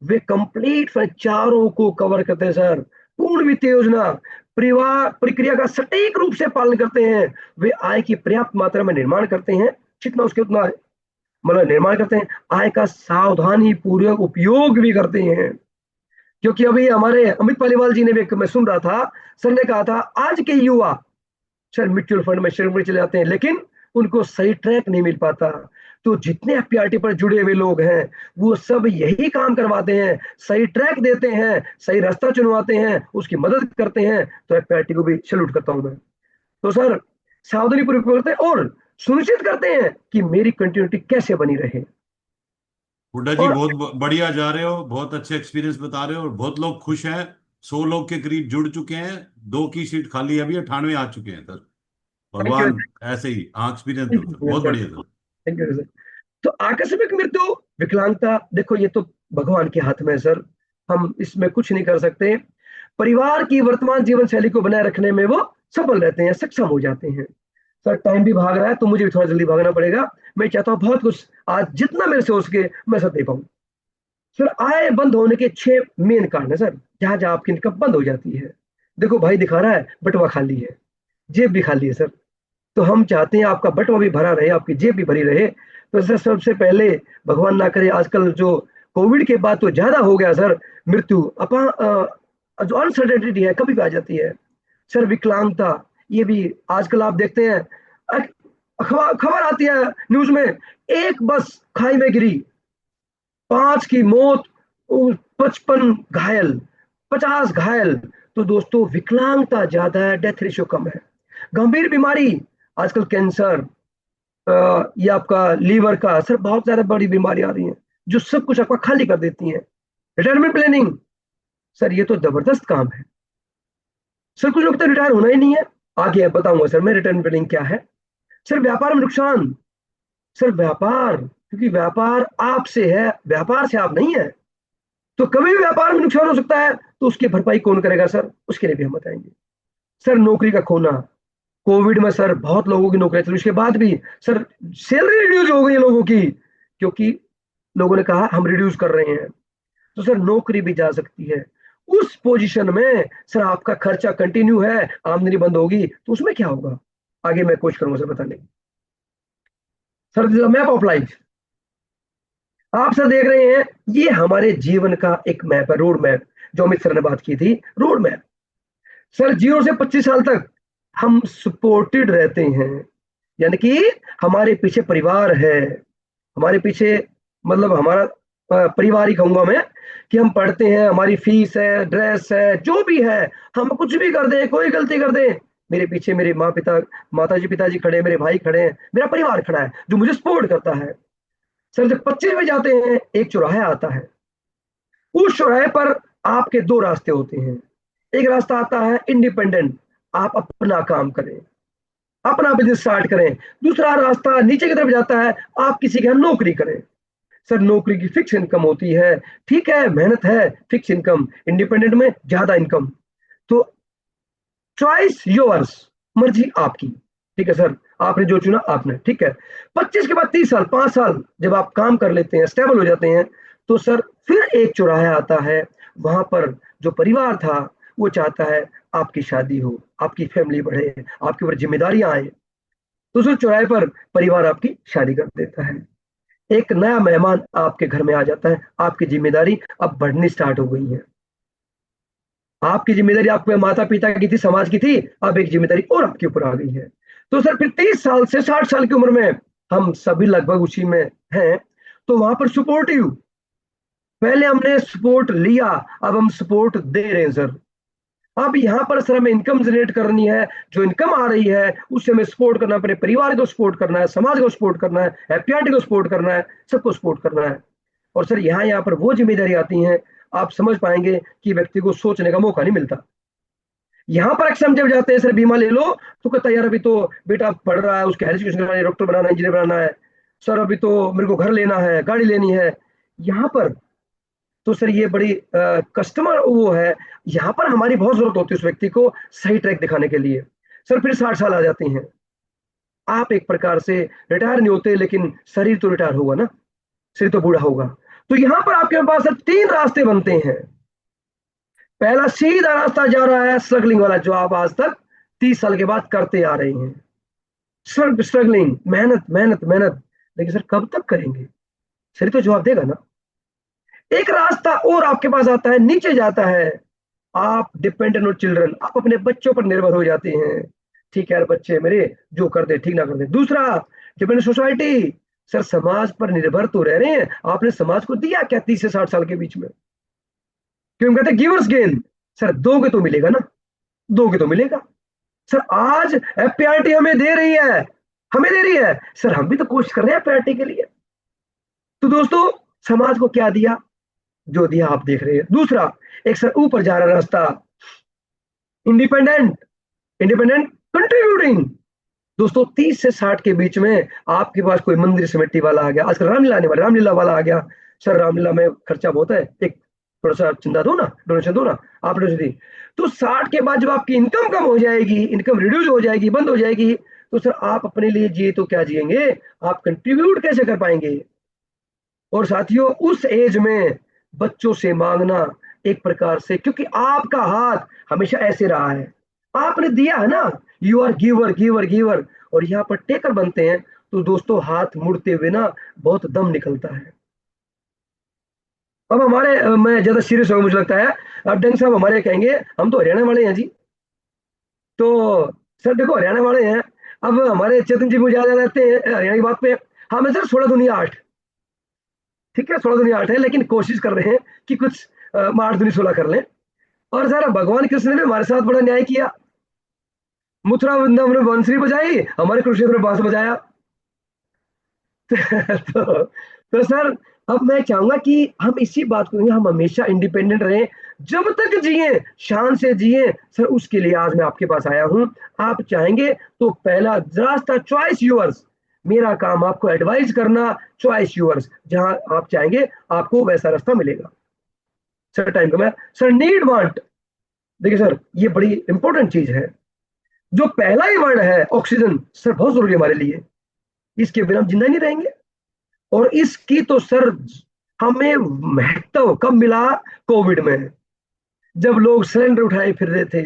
वे कंप्लीट चारों को कवर करते हैं सर। पूर्ण वित्तीय योजना, परिवार प्रक्रिया का सटीक रूप से पालन करते हैं। वे आय की पर्याप्त मात्रा में निर्माण करते हैं, जितना उसके उतना मतलब निर्माण करते हैं, आय का सावधानी पूर्वक उपयोग भी करते हैं। क्योंकि अभी हमारे अमित पालीवाल जी ने भी मैं सुन रहा था, सर ने कहा था आज के युवा सर म्यूचुअल फंड में शेयर में चले जाते हैं, लेकिन उनको सही ट्रैक नहीं मिल पाता। तो जितने एफपीआरटी पर जुड़े हुए लोग हैं वो सब यही काम करवाते हैं, सही ट्रैक देते हैं, सही रास्ता चुनवाते हैं, उसकी मदद करते हैं। तो एफपीआरटी को भी सैल्यूट करता हूं मैं। तो सर सावधानी पूर्वक करते हैं और सुनिश्चित करते हैं कि मेरी कंटिन्यूटी कैसे बनी रहे। हुड्डा जी और बहुत बढ़िया जा रहे हो, बहुत अच्छे एक्सपीरियंस बता रहे हो, और बहुत लोग खुश हैं। 100 लोग के करीब जुड़ चुके हैं, 2 की सीट खाली है, अभी 98 आ चुके हैं सर। थैंक यू, भगवान ऐसे ही। हाँ, एक्सपीरियंस दो सर, बहुत थैंक बढ़िया सर। You sir. तो आकस्मिक मृत्यु, विकलांगता, देखो ये तो भगवान के हाथ में है सर, हम इसमें कुछ नहीं कर सकते। परिवार की वर्तमान जीवन शैली को बनाए रखने में वो सफल रहते हैं, सक्षम हो जाते हैं। सर टाइम भी भाग रहा है तो मुझे भी थोड़ा जल्दी भागना पड़ेगा। मैं चाहता हूँ बहुत कुछ आज जितना मेरे से हो सके मैं सब दे पाऊँ। सर आय बंद होने के 6 मेन कारण है सर, जहां जहां आपकी इनकम बंद हो जाती है। देखो भाई दिखा रहा है बटुआ खाली है, जेब भी खाली है सर। तो हम चाहते हैं आपका बटुआ भी भरा रहे, आपकी जेब भी भरी रहे। तो सर सबसे पहले भगवान ना करे आजकल जो कोविड के बाद तो ज्यादा हो गया सर मृत्यु, जो अनसर्टेनिटी है कभी भी आ जाती है। सर विकलांगता, ये भी आजकल आप देखते हैं खबर आती है न्यूज में, एक बस खाई में गिरी, 5 की मौत, 55 घायल, 50 घायल। तो दोस्तों विकलांगता ज्यादा है, डेथ रेशियो कम है। गंभीर बीमारी आजकल कैंसर, ये आपका लीवर का, सर बहुत ज्यादा बड़ी बीमारी आ रही है जो सब कुछ आपका खाली कर देती है। रिटायरमेंट प्लानिंग, सर ये तो जबरदस्त काम है। सर कुछ लोग तो रिटायर होना ही नहीं है। आगे बताऊंगा सर मैं रिटायरमेंट प्लानिंग क्या है। सर व्यापार में नुकसान, सर व्यापार, क्योंकि व्यापार आपसे है, व्यापार से आप नहीं है, तो कभी भी व्यापार में नुकसान हो सकता है, तो उसकी भरपाई कौन करेगा सर, उसके लिए भी हम बताएंगे। सर नौकरी का खोना, कोविड में सर बहुत लोगों की नौकरी थी, उसके बाद भी सर सैलरी रिड्यूस हो गई है लोगों की, क्योंकि लोगों ने कहा हम रिड्यूस कर रहे हैं। तो सर नौकरी भी जा सकती है। उस पोजीशन में सर आपका खर्चा कंटिन्यू है, आमदनी बंद होगी, तो उसमें क्या होगा, आगे मैं कोशिश करूंगा सर बताने की। सर मैप ऑफ लाइफ आप सर देख रहे हैं, ये हमारे जीवन का एक मैप है, रोड मैप, जो अमित सर ने बात की थी, रोड मैप। सर 0 से 25 साल तक हम सपोर्टेड रहते हैं, यानी कि हमारे पीछे परिवार है, हमारे पीछे मतलब हमारा परिवार ही कहूंगा मैं, कि हम पढ़ते हैं, हमारी फीस है, ड्रेस है, जो भी है, हम कुछ भी कर दें, कोई गलती कर दें, मेरे पीछे मेरे माता जी पिताजी खड़े हैं, मेरे भाई खड़े हैं, मेरा परिवार खड़ा है जो मुझे सपोर्ट करता है। सर जब 25 में जाते हैं, एक चौराहा आता है, उस चौराहे पर आपके 2 रास्ते होते हैं। एक रास्ता आता है इंडिपेंडेंट, आप अपना काम करें, अपना बिजनेस स्टार्ट करें। दूसरा रास्ता नीचे की तरफ जाता है, आप किसी के यहाँ नौकरी करें। सर नौकरी की फिक्स इनकम होती है, ठीक है, मेहनत है, फिक्स इनकम। इंडिपेंडेंट में ज्यादा इनकम। तो चॉइस योर्स, मर्जी आपकी, ठीक है सर, आपने जो चुना आपने, ठीक है। 25 के बाद 30 साल, 5 साल जब आप काम कर लेते हैं, स्टेबल हो जाते हैं, तो सर फिर एक चौराहा आता है, वहां पर जो परिवार था वो चाहता है आपकी शादी हो, आपकी फैमिली बढ़े, आपके ऊपर जिम्मेदारियां आए, तो उस चौराहे पर परिवार आपकी शादी कर देता है। एक नया मेहमान आपके घर में आ जाता है, आपकी जिम्मेदारी अब बढ़नी स्टार्ट हो गई है। आपकी जिम्मेदारी आपके माता पिता की थी, समाज की थी, अब एक जिम्मेदारी और आपके ऊपर आ गई है। तो सर फिर 30 साल से 60 साल की उम्र में हम सभी लगभग उसी में हैं, तो वहां पर सपोर्टिव, पहले हमने सपोर्ट लिया, अब हम सपोर्ट दे रहे हैं सर। अब यहाँ पर सर हमें इनकम जनरेट करनी है, जो इनकम आ रही है उससे हमें सपोर्ट करना है, अपने परिवार को सपोर्ट करना है, समाज को सपोर्ट करना है, एफपीआरटी को सपोर्ट करना है, सबको सपोर्ट करना है। और सर यहाँ पर वो जिम्मेदारी आती है, आप समझ पाएंगे कि व्यक्ति को सोचने का मौका नहीं मिलता। यहाँ पर अक्सर हम जब जाते हैं सर बीमा ले लो, तो कहता है यार अभी तो बेटा पढ़ रहा है, उसके हायर एजुकेशन कराना है, डॉक्टर बनाना है, इंजीनियर बनाना है, सर अभी तो मेरे को घर लेना है, गाड़ी लेनी है। यहाँ पर तो सर ये बड़ी कस्टमर वो है, यहाँ पर हमारी बहुत जरूरत होती है उस व्यक्ति को सही ट्रैक दिखाने के लिए। सर फिर 60 साल आ जाते हैं, आप एक प्रकार से रिटायर नहीं होते, लेकिन शरीर तो रिटायर होगा ना, शरीर तो बूढ़ा होगा। तो यहाँ पर आपके पास सर 3 रास्ते बनते हैं। पहला सीधा रास्ता जा रहा है स्ट्रगलिंग वाला, जो आप आज तक 30 साल के बाद करते आ रहे हैं, स्ट्रगलिंग, मेहनत मेहनत मेहनत, लेकिन सर कब तक करेंगे, शरीर तो जवाब देगा ना। एक रास्ता और आपके पास आता है, नीचे जाता है, आप डिपेंडेंट ऑन चिल्ड्रन, आप अपने बच्चों पर निर्भर हो जाते हैं, ठीक है यार बच्चे मेरे जो कर दे ठीक ना कर दे। दूसरा डिपेंडेंट सोसाइटी, सर समाज पर निर्भर तो रह रहे हैं, आपने समाज को दिया क्या 30 से 60 साल के बीच में, क्यों कहते हैं गिवर्स गेन, सर दोगे तो मिलेगा ना, दोगे तो मिलेगा। सर आज एफपीआरटी हमें दे रही है, हमें दे रही है, सर हम भी तो कोशिश कर रहे हैं एफपीआरटी के लिए। तो दोस्तों समाज को क्या दिया, जो दिया आप देख रहे हैं। दूसरा एक सर ऊपर जा रहा रास्ता, इंडिपेंडेंट, इंडिपेंडेंट कंट्रीब्यूटिंग। दोस्तों 30 से 60 के बीच में आपके पास कोई मंदिर समिति वाला आ गया, आजकल रामलीला आने वाला, रामलीला वाला आ गया, सर रामलीला में खर्चा बहुत है, एक थोड़ा सा चंदा दो ना, डोनेशन दो ना, आपने दी। तो 60 के बाद जब आपकी इनकम कम हो जाएगी, इनकम रिड्यूस हो जाएगी, बंद हो जाएगी, तो सर आप अपने लिए जिए तो क्या जिएंगे, आप कंट्रीब्यूट कैसे कर पाएंगे। और साथियों उस एज में बच्चों से मांगना एक प्रकार से, क्योंकि आपका हाथ हमेशा ऐसे रहा है, आपने दिया है ना, you are giver giver giver, और यहाँ पर टेकर बनते हैं, तो दोस्तों हाथ मुड़ते हुए ना बहुत दम निकलता है। अब हमारे मैं ज्यादा सीरियस हो मुझे लगता है, अब डंग साहब हमारे कहेंगे हम तो हरियाणा वाले हैं जी, तो सर देखो हरियाणा वाले हैं, अब हमारे चेतन जी मुझे याद आ जाते हैं हरियाणा की बात पे। हाँ मैं सर 16 दूनी 8, ठीक है 16 दूनी 8 है, लेकिन कोशिश कर रहे हैं कि कुछ 8 दूनी 16 कर लें। और सर भगवान कृष्ण ने हमारे साथ बड़ा न्याय किया। मथुरा वृंदावन में बंसरी बजाई, हमारे कुरुक्षेत्र में बांस बजाया। तो सर अब मैं चाहूंगा कि हम इसी बात को, हम हमेशा इंडिपेंडेंट रहें, जब तक जिए शान से जिए सर, उसके लिए आज मैं आपके पास आया हूं। आप चाहेंगे तो पहला रास्ता चॉइस यूअर्स, मेरा काम आपको एडवाइस करना, चॉइस यूअर्स, जहां आप चाहेंगे आपको वैसा रास्ता मिलेगा। सर टाइम का मैं सर नीड वांट, देखिए सर ये बड़ी इंपॉर्टेंट चीज है। जो पहला ही वर्ड है ऑक्सीजन, सर बहुत जरूरी है हमारे लिए, इसके बिना हम जिंदा नहीं रहेंगे। और इसकी तो सर हमें महत्व कब मिला? कोविड में, जब लोग सिलेंडर उठाए फिर रहे थे,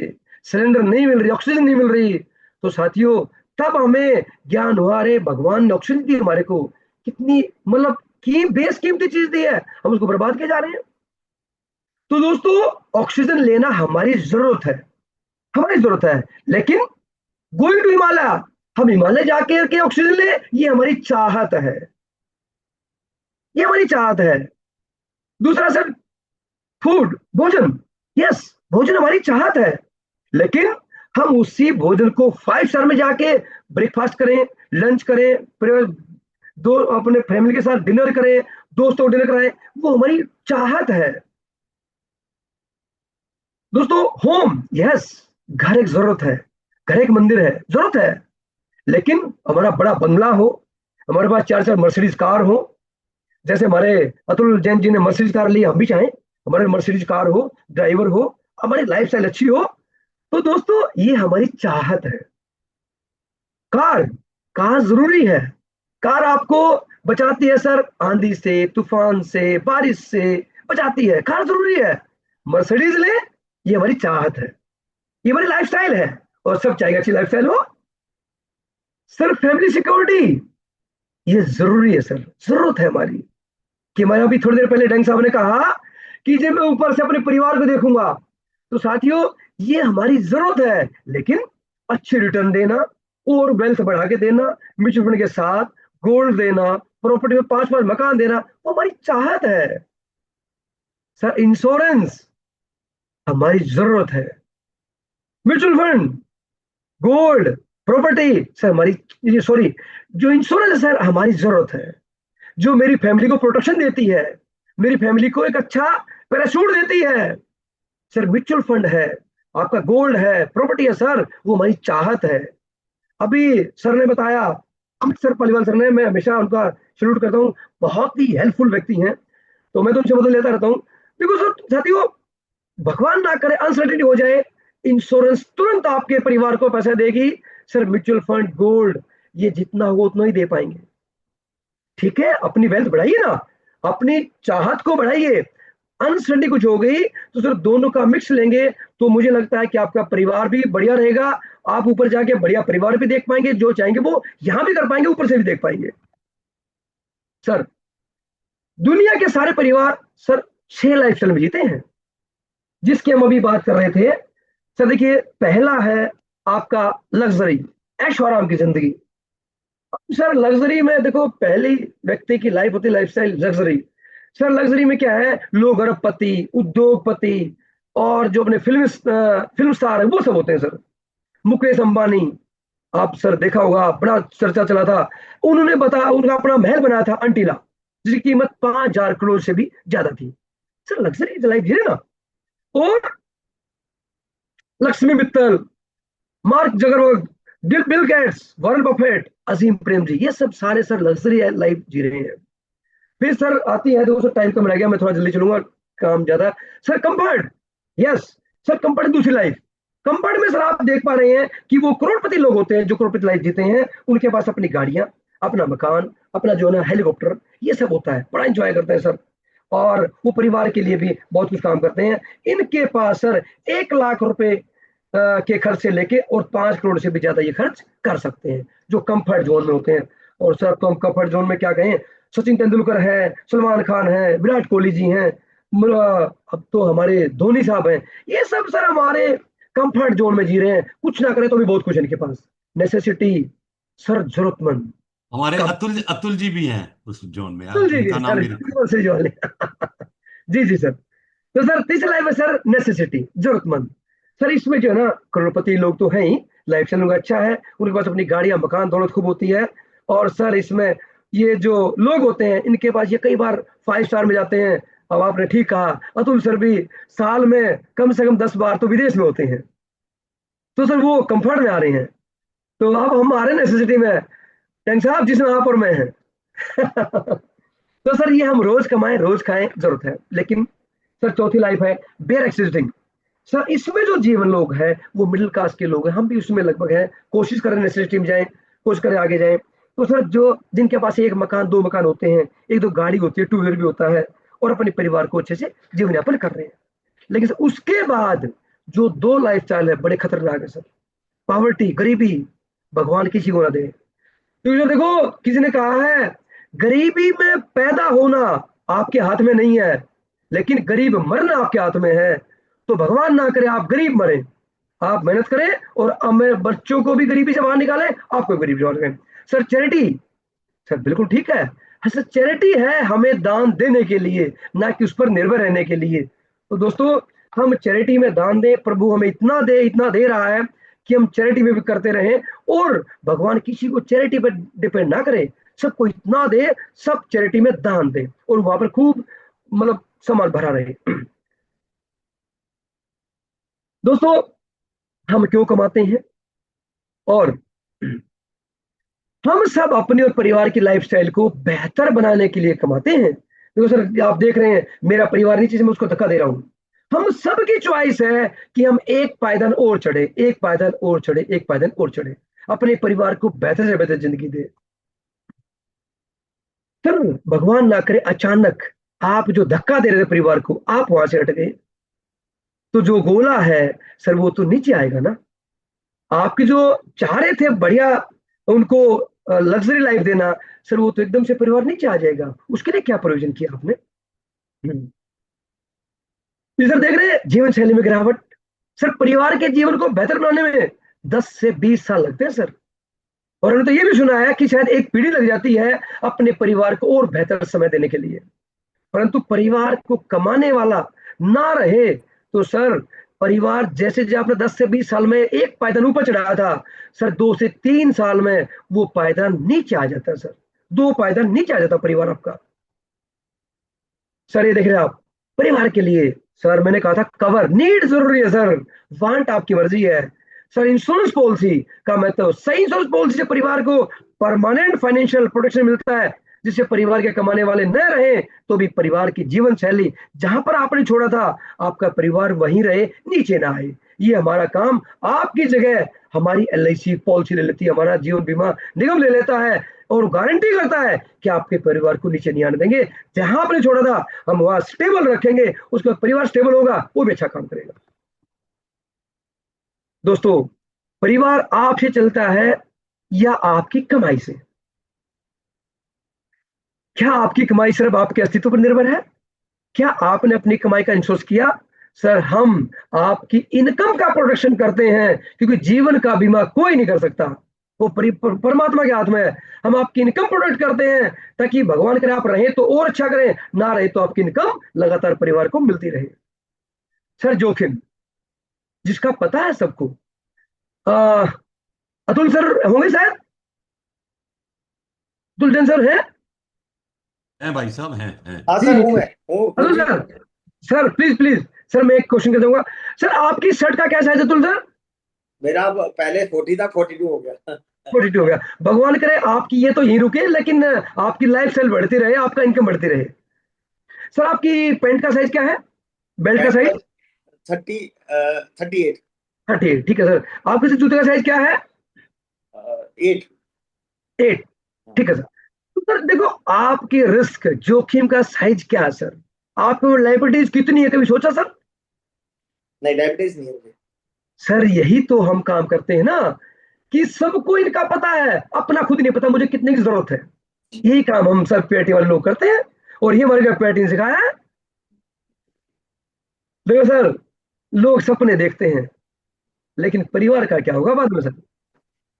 सिलेंडर नहीं मिल रही, ऑक्सीजन नहीं मिल रही, तो साथियों तब हमें ज्ञान हुआ, अरे भगवान ने ऑक्सीजन दी हमारे को, कितनी मतलब की बेसकीमती चीज दी है, हम उसको बर्बाद किए जा रहे हैं। तो दोस्तों ऑक्सीजन लेना हमारी जरूरत है, हमारी जरूरत है, लेकिन गोइंग टू हिमालय, हम हिमालय जाके के ऑक्सीजन ले, ये हमारी चाहत है, ये हमारी चाहत है। दूसरा सर फूड, भोजन, यस भोजन हमारी चाहत है, लेकिन हम उसी भोजन को 5 स्टार में जाके ब्रेकफास्ट करें, लंच करें, दो अपने फैमिली के साथ डिनर करें, दोस्तों को डिनर कराएं, वो हमारी चाहत है। दोस्तों होम, यस घर एक जरूरत है, घर एक मंदिर है, जरूरत है, लेकिन हमारा बड़ा बंगला हो, हमारे पास 4 4 मर्सिडीज कार हो, जैसे हमारे अतुल जैन जी ने मर्सिडीज कार ली, हम भी चाहें हमारे मर्सिडीज कार हो, ड्राइवर हो, हमारी लाइफस्टाइल अच्छी हो। तो दोस्तों ये हमारी चाहत है। कार, कार जरूरी है, कार आपको बचाती है सर आंधी से, तूफान से, बारिश से बचाती है, कार जरूरी है। मर्सिडीज ले, ये हमारी चाहत है, ये हमारी लाइफस्टाइल है, और सब चाहेंगे अच्छी लाइफस्टाइल हो। सर फैमिली सिक्योरिटी, ये जरूरी है सर, जरूरत है हमारी, कि हमारा अभी थोड़ी देर पहले डंग साहब ने कहा कि जब मैं ऊपर से अपने परिवार को देखूंगा, तो साथियों ये हमारी जरूरत है, लेकिन अच्छे रिटर्न देना और वेल्थ बढ़ा के देना, म्यूचुअल फंड के साथ गोल्ड देना, प्रॉपर्टी में 5 5 मकान देना, वो हमारी चाहत है। सर इंश्योरेंस हमारी जरूरत है, mutual fund, gold, property sir हमारी, ये सॉरी, जो इंश्योरेंस है सर हमारी जरूरत है, जो मेरी फैमिली को प्रोटेक्शन देती है, मेरी फैमिली को एक अच्छा पैराशूट देती है। सर म्यूचुअल फंड है, आपका गोल्ड है, प्रॉपर्टी है सर, वो हमारी चाहत है। अभी सर ने बताया, अमित सर पालीवाल सर ने, मैं हमेशा उनका सल्यूट करता हूँ, बहुत ही हेल्पफुल व्यक्ति हैं, तो मैं तो उनसे मदद लेता रहता हूँ। देखो सर साथियों, भगवान ना करे अनसर्टेनिटी हो जाए, इंश्योरेंस तुरंत आपके परिवार को पैसा देगी। सर म्यूचुअल फंड, गोल्ड, ये जितना होगा उतना ही दे पाएंगे, ठीक है, अपनी वेल्थ बढ़ाइए ना, अपनी चाहत को बढ़ाइए। अनसर्टेनिटी कुछ हो गई तो सर दोनों का मिक्स लेंगे, तो मुझे लगता है कि आपका परिवार भी बढ़िया रहेगा, आप ऊपर जाके बढ़िया परिवार भी देख पाएंगे, जो चाहेंगे वो यहां भी कर पाएंगे, ऊपर से भी देख पाएंगे। सर दुनिया के सारे परिवार सर 6 लाइफस्टाइल में जीते हैं, जिसकी हम अभी बात कर रहे थे। सर देखिए पहला है आपका लग्जरी, ऐशो आराम की जिंदगी। सर लग्जरी में देखो, पहली व्यक्ति की लाइफ होती है लाइफस्टाइल लग्जरी। सर लग्जरी में क्या है, लोग अरबपति, उद्योगपति, और जो अपने फिल्म स्टार है वो सब होते हैं सर। मुकेश अंबानी, आप सर देखा होगा, बड़ा चर्चा चला था, उन्होंने बताया उनका अपना महल बनाया था अंटीला, जिसकी कीमत 5,000 करोड़ से भी ज्यादा थी। सर लग्जरी लाइफ जी ना। और Lakshmi Mittal, Mark Zuckerberg, Bill Gates, Warren Buffett, Azim Premji, ये सब सारे सर लग्जरी लाइफ जी रहे हैं। फिर सर आती है, देखो सर टाइम कम रह गया, मैं थोड़ा जल्दी चलूंगा, काम ज्यादा। Sir comfort, yes sir comfort दूसरी लाइफ। कंफर्ट में सर आप देख पा रहे हैं कि वो करोड़पति लोग होते हैं जो करोड़पति लाइफ जीते हैं, उनके पास अपनी गाड़ियां, अपना मकान, अपना जो है हेलीकॉप्टर, ये सब होता है, बड़ा इंजॉय करते हैं सर, और वो परिवार के लिए भी बहुत कुछ काम करते हैं। इनके पास सर 1 लाख रुपए के खर्च से लेके और 5 करोड़ से भी ज्यादा ये खर्च कर सकते हैं, जो कंफर्ट जोन में होते हैं। और सर कंफर्ट जोन में क्या कहें, सचिन तेंदुलकर है, सलमान खान है, विराट कोहली जी हैं, अब तो हमारे धोनी साहब हैं, ये सब सर हमारे कंफर्ट जोन में जी रहे हैं, कुछ ना करें तो भी बहुत कुछ है इनके पास, नेसेसिटी, सर जरूरतमंद हमारे का अतुल अतुल जी भी हैं उस जोन में, तो यार जी उनका नाम सर भी रखा है। कौन से जो वाले जी जी सर। तो सर तीसरा लाइफ है सर नेसेसिटी, जरूरतमंद। सर इसमें जो है ना करोड़पति लोग तो हैं ही, लाइफ स्टाइल उनका अच्छा है, उनके पास अपनी गाड़ियां मकान दौलत खूब होती है। और सर इसमें ये जो लोग होते हैं इनके पास ये कई बार 5 स्टार में जाते हैं। अब आपने ठीक कहा, अतुल सर भी साल में कम से कम 10 बार तो विदेश में होते हैं। तो सर वो कंफर्ट में आ रहे हैं। तो अब हम आ रहे हैं नेसेसिटी में, टैंक साहब जिसमें आप और मैं हैं। तो सर ये हम रोज कमाएं रोज खाएं जरूरत है, लेकिन सर चौथी लाइफ है बेयर एक्सिस्टिंग। सर इसमें जो जीवन लोग हैं वो मिडिल क्लास के लोग हैं, हम भी उसमें लगभग हैं, कोशिश करें नेसेसिटी में जाएं, कोशिश करें आगे जाएं। तो सर जो जिनके पास एक मकान दो मकान होते हैं, एक दो गाड़ी होती है, टू व्हीलर भी होता है, और अपने परिवार को अच्छे से जीवन यापन कर रहे हैं। लेकिन सर उसके बाद जो दो लाइफ स्टाइल है बड़े खतरनाक है सर। पॉवर्टी, गरीबी, भगवान किसी को ना दे। क्योंकि सर देखो किसी ने कहा है गरीबी में पैदा होना आपके हाथ में नहीं है, लेकिन गरीब मरना आपके हाथ में है। तो भगवान ना करे आप गरीब मरे, आप मेहनत करें और हमें बच्चों को भी गरीबी से बाहर निकालें, आपको भी गरीबी से बाहर निकालें। सर चैरिटी, सर बिल्कुल ठीक है। हाँ, सर चैरिटी है हमें दान देने के लिए, ना कि उस पर निर्भर रहने के लिए। तो दोस्तों हम चैरिटी में दान दें, प्रभु हमें इतना दे रहा है कि हम चैरिटी में भी करते रहें। और भगवान किसी को चैरिटी पर डिपेंड ना करे, सबको इतना दे, सब चैरिटी में दान दे और वहां पर खूब मतलब सामान भरा रहे। दोस्तों हम क्यों कमाते हैं, और हम सब अपने और परिवार की लाइफस्टाइल को बेहतर बनाने के लिए कमाते हैं। देखो सर आप देख रहे हैं मेरा परिवार नीचे से मैं उसको धक्का दे रहा हूं। हम सबकी चॉइस है कि हम एक पायदान और चढ़े, एक पायदान और चढ़े, एक पायदान और चढ़े, अपने परिवार को बेहतर से बेहतर जिंदगी दे। सर भगवान ना करे अचानक आप जो धक्का दे रहे थे परिवार को, आप वहां से हट गए, तो जो गोला है सर वो तो नीचे आएगा ना। आपके जो चाह रहे थे बढ़िया उनको लग्जरी लाइफ देना, सर वो तो एकदम से परिवार नीचे आ जाएगा। उसके लिए क्या प्रोविजन किया आपने? तो सर देख रहे हैं जीवन शैली में गिरावट। सर परिवार के जीवन को बेहतर बनाने में 10 से 20 साल लगते हैं सर। और हमने तो ये भी सुना है कि शायद एक पीढ़ी लग जाती है अपने परिवार को और बेहतर समय देने के लिए। परंतु परिवार को कमाने वाला ना रहे तो सर परिवार जैसे जैसे आपने 10 से 20 साल में एक पायदान ऊपर चढ़ाया था, सर 2 से 3 साल में वो पायदान नीचे आ जाता है सर, 2 पायदान नीचे आ जाता परिवार आपका। सर ये देख रहे हैं आप परिवार के लिए, सर मैंने कहा था कवर नीड जरूरी है सर, वांट आपकी मर्जी है। सर इंश्योरेंस पॉलिसी का मतलब सही इंश्योरेंस पॉलिसी से परिवार को परमानेंट फाइनेंशियल प्रोटेक्शन मिलता है, जिससे परिवार के कमाने वाले न रहे तो भी परिवार की जीवन शैली जहां पर आपने छोड़ा था आपका परिवार वहीं रहे, नीचे ना आए। ये हमारा काम, आपकी जगह हमारी LIC पॉलिसी ले लेती है, हमारा जीवन बीमा निगम ले लेता है और गारंटी करता है कि आपके परिवार को नीचे नहीं आने देंगे। जहां आपने छोड़ा था हम वहां स्टेबल रखेंगे, उसका परिवार स्टेबल होगा, वो भी अच्छा काम करेगा। दोस्तों परिवार आपसे चलता है या आपकी कमाई से? क्या आपकी कमाई सिर्फ आपके अस्तित्व पर निर्भर है? क्या आपने अपनी कमाई का इंश्योरेंस किया? सर हम आपकी इनकम का प्रोटेक्शन करते हैं, क्योंकि जीवन का बीमा कोई नहीं कर सकता, वो परमात्मा के हाथ में है। हम आपकी इनकम प्रोटेक्ट करते हैं ताकि भगवान करे आप रहे तो और अच्छा करें, ना रहे तो आपकी इनकम लगातार परिवार को मिलती रहे। सर जोखिम जिसका पता है सबको, आ, अतुल सर होंगे शायद, अतुल जैन सर हैं? हैं भाई साहब, हैं। हाँ जी सर, जी हूँ जी। मैं, हूँ Atul ji. Sir, sir please please sir मैं एक क्वेश्चन कर दूंगा। सर आपकी शर्ट का क्या साइज है अतुल सर? मेरा अब पहले 40 था, 42 हो गया। 42 हो गया। भगवान करे आपकी ये तो यहीं रुके, लेकिन आपकी लाइफ स्टाइल बढ़ती रहे, आपका इनकम बढ़ती रहे। सर आपकी पैंट का साइज क्या है, बेल्ट का पैंट का साइज? 38। 38, ठीक है सर। आपके जूते का साइज क्या है? 8। 8, ठीक है सर। तो सर देखो आपकी रिस्क जोखिम का साइज क्या है सर, आपको लाइबिलिटीज कितनी है, कभी सोचा सर? नहीं, डायबिटीज नहीं है मुझे। सर यही तो हम काम करते हैं ना, कि सबको इनका पता है, अपना खुद नहीं पता मुझे कितने की जरूरत है। यही काम हम सब पेटी वाले लोग करते हैं, और ये हमारे पेटी ने सिखाया है। देखो सर लोग सपने देखते हैं, लेकिन परिवार का क्या होगा बाद में सर?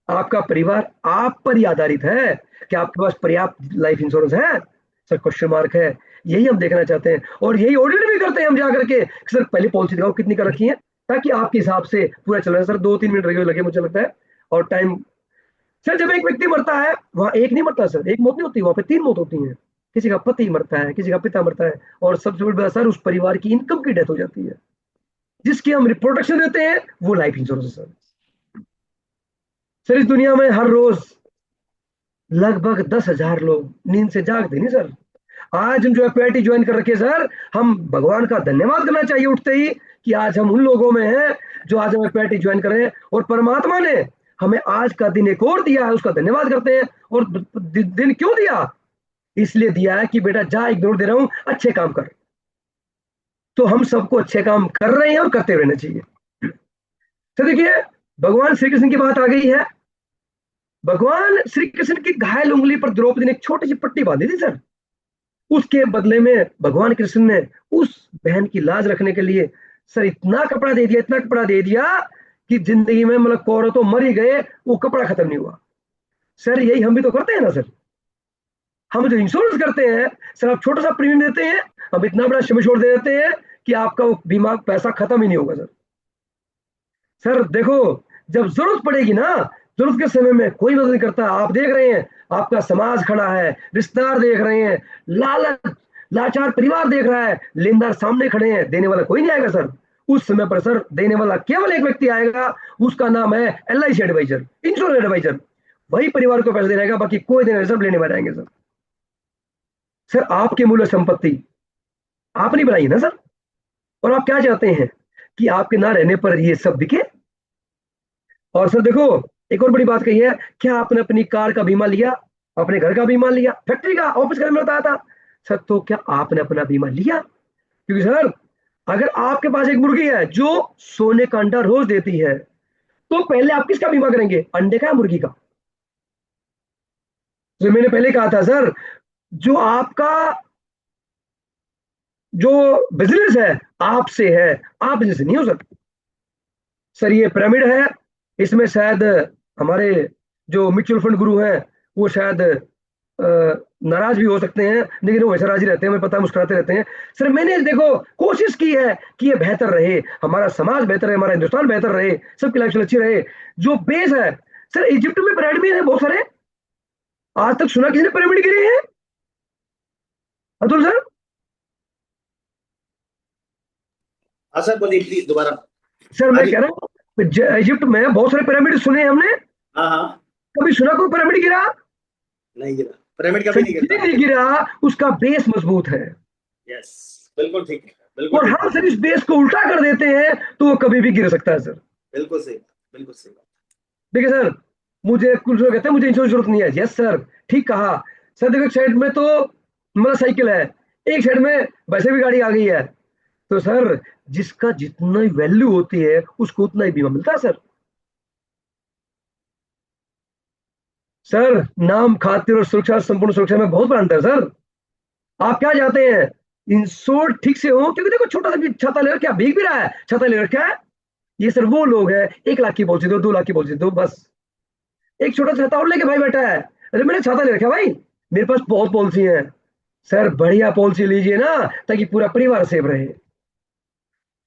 आपका परिवार आप पर ही आधारित है कि आपके पास पर्याप्त लाइफ इंश्योरेंस है? सर क्वेश्चन मार्क है। यही हम देखना चाहते हैं और यही ऑडिट भी करते हैं हम जा करके कि सर पहले पॉलिसी दिखाओ कितनी कर रखी है, ताकि आपके हिसाब से पूरा चल रहा है। सर 2-3 मिनट लगे मुझे लगता है। और टाइम सर, जब एक व्यक्ति मरता है वहां एक नहीं मरता सर, एक मौत नहीं होती, वहां पे 3 मौत होती हैं। किसी का पति मरता है, किसी का पिता मरता है, और सबसे बड़ी बात सर उस परिवार की इनकम की डेथ हो जाती है, जिसकी हम प्रोटेक्शन देते हैं वो लाइफ इंश्योरेंस है सर। सर इस दुनिया में हर रोज लगभग 10,000 लोग नींद से जागते नहीं सर। आज हम जो है PIT ज्वाइन कर रखे सर, हम भगवान का धन्यवाद करना चाहिए उठते ही कि आज हम उन लोगों में हैं जो आज हमें PIT ज्वाइन कर रहे हैं, और परमात्मा ने हमें आज का दिन एक और दिया है, उसका धन्यवाद करते हैं। और दिन क्यों दिया? इसलिए दिया है कि बेटा जा, एक जरूर दे रहा हूं, अच्छे काम कर। तो हम सबको अच्छे काम कर रहे हैं और करते रहना चाहिए। तो देखिए भगवान श्री कृष्ण की बात आ गई है। भगवान श्री कृष्ण की घायल उंगली पर द्रौपदी ने एक छोटी सी पट्टी बांधी थी सर। उसके बदले में भगवान कृष्ण ने उस बहन की लाज रखने के लिए सर इतना कपड़ा दे दिया, इतना कपड़ा दे दिया कि जिंदगी में मतलब कौरव तो मर ही गए, वो कपड़ा खत्म नहीं हुआ। सर यही हम भी तो करते हैं ना सर। हम जो इंश्योरेंस करते हैं सर, आप छोटा सा प्रीमियम देते हैं, हम इतना बड़ा सम छोड़ दे देते हैं कि आपका वो बीमा पैसा खत्म ही नहीं होगा सर। सर देखो जब जरूरत पड़ेगी ना, जरूरत के समय में कोई मदद नहीं करता। आप देख रहे हैं आपका समाज खड़ा है, रिश्तेदार देख रहे हैं, लालच लाचार परिवार देख रहा है, लेनदार सामने खड़े हैं, देने वाला कोई नहीं आएगा सर। उस समय पर सर देने वाला केवल एक व्यक्ति आएगा, उसका नाम है LIC एडवाइजर, इंश्योरेंस एडवाइजर। वही परिवार को पैसे दे रहेगा, बाकी कोई देने सब लेने वाले आएंगे सर। सर आपकी मूल्य संपत्ति आपने बनाई है ना सर, और आप क्या चाहते हैं कि आपके ना रहने पर ये सब बिके? और सर देखो एक और बड़ी बात कही है, क्या आपने अपनी कार का बीमा लिया, अपने घर का बीमा लिया, फैक्ट्री का, ऑफिस का बीमा बताया था सर, तो क्या आपने अपना बीमा लिया? क्योंकि सर अगर आपके पास एक मुर्गी है जो सोने का अंडा रोज देती है, तो पहले आप किसका बीमा करेंगे, अंडे का या मुर्गी का? जो मैंने पहले कहा था सर, जो आपका जो बिजनेस है आपसे है, आप बिजनेस से नहीं हो सर। सर ये पिरामिड है, इसमें शायद हमारे जो म्यूचुअल फंड गुरु हैं वो शायद नाराज भी हो सकते हैं, लेकिन वो वैसे राजी रहते हैं, हमें पता है, मुस्कुराते रहते हैं। सर मैंने देखो कोशिश की है कि ये बेहतर रहे, हमारा समाज बेहतर रहे, हमारा हिंदुस्तान बेहतर रहे, सबकी लाइफ अच्छी रहे। जो बेस है सर, इजिप्ट में पिरामिड भी है बहुत सारे, आज तक सुना किसी ने पिरामिड गिरे हैं? अतुल सर? हाँ सर बोलिए प्लीज दोबारा। सर मैं कह रहा हूँ इजिप्ट में बहुत सारे पिरामिड सुने हैं हमने, हाँ हाँ, कभी सुना कोई पिरामिड गिरा? नहीं गिरा, पिरामिड कभी नहीं गिरता। नहीं गिरा, उसका बेस मजबूत है। यस बिल्कुल ठीक है, बिल्कुल और ठीक हम सर इस बेस को उल्टा कर देते हैं तो वो कभी भी गिर सकता है सर। बिल्कुल सही, बिल्कुल सही बात। देखिए सर, मुझे कुछ लोग कहते हैं मुझे इंश्योरेंस जरूरत नहीं है। यस सर, ठीक कहा सर। देखो एक साइड में तो मतलब साइकिल है, एक साइड में वैसे भी गाड़ी आ गई है, तो सर जिसका जितना वैल्यू होती है उसको उतना ही बीमा मिलता है सर। सर नाम, खातिर और सुरक्षा, संपूर्ण सुरक्षा में बहुत बड़ा अंतर है सर। आप क्या चाहते हैं, इंश्योर ठीक से हो? क्योंकि देखो छोटा सा भी छाता ले रखा है, भीग भी रहा है, छाता ले रखा है। ये सर वो लोग हैं 1 लाख की पॉलिसी दो, 2 लाख की पॉलिसी दो, बस एक छोटा सा छाता और लेके भाई बैठा है, अरे मैंने छाता ले रखा है भाई, मेरे पास बहुत पॉलिसी है। सर बढ़िया पॉलिसी लीजिए ना, ताकि पूरा परिवार सेफ रहे।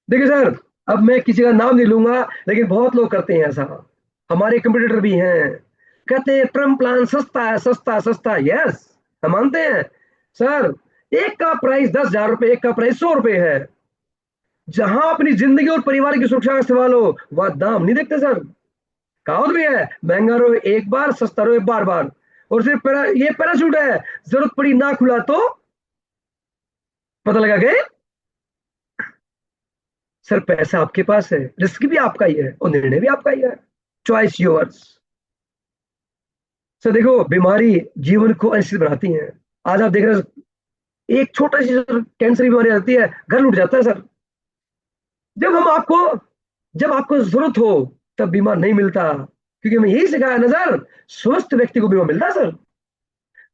देखिए सर, अब मैं किसी का नाम नहीं लूंगा, लेकिन बहुत लोग करते हैं ऐसा, हमारे कंपटीटर भी हैं, कहते हैं टर्म प्लान सस्ता है, सस्ता सस्ता। यस हम मानते हैं सर, एक का प्राइस 10,000 रुपए, एक का प्राइस 100 रुपए है। जहां अपनी जिंदगी और परिवार की सुरक्षा का सवाल हो वह दाम नहीं देखते सर। कहावत भी है, महंगा रहो एक बार, सस्ता रहो बार बार। और सिर्फ ये पैराशूट है, जरूरत पड़ी ना खुला तो पता लगा गए। सर पैसा आपके पास है, रिस्क भी आपका ही है और निर्णय भी आपका ही है, चॉइस योर्स। सर देखो बीमारी जीवन को अनिश्चित बनाती है। आज आप देख रहे हैं एक छोटा सी कैंसर की बीमारी आती है, घर लुट जाता है सर। जब आपको जरूरत हो तब बीमा नहीं मिलता, क्योंकि हमें यही सिखाया ना सर, स्वस्थ व्यक्ति को बीमा मिलता है सर।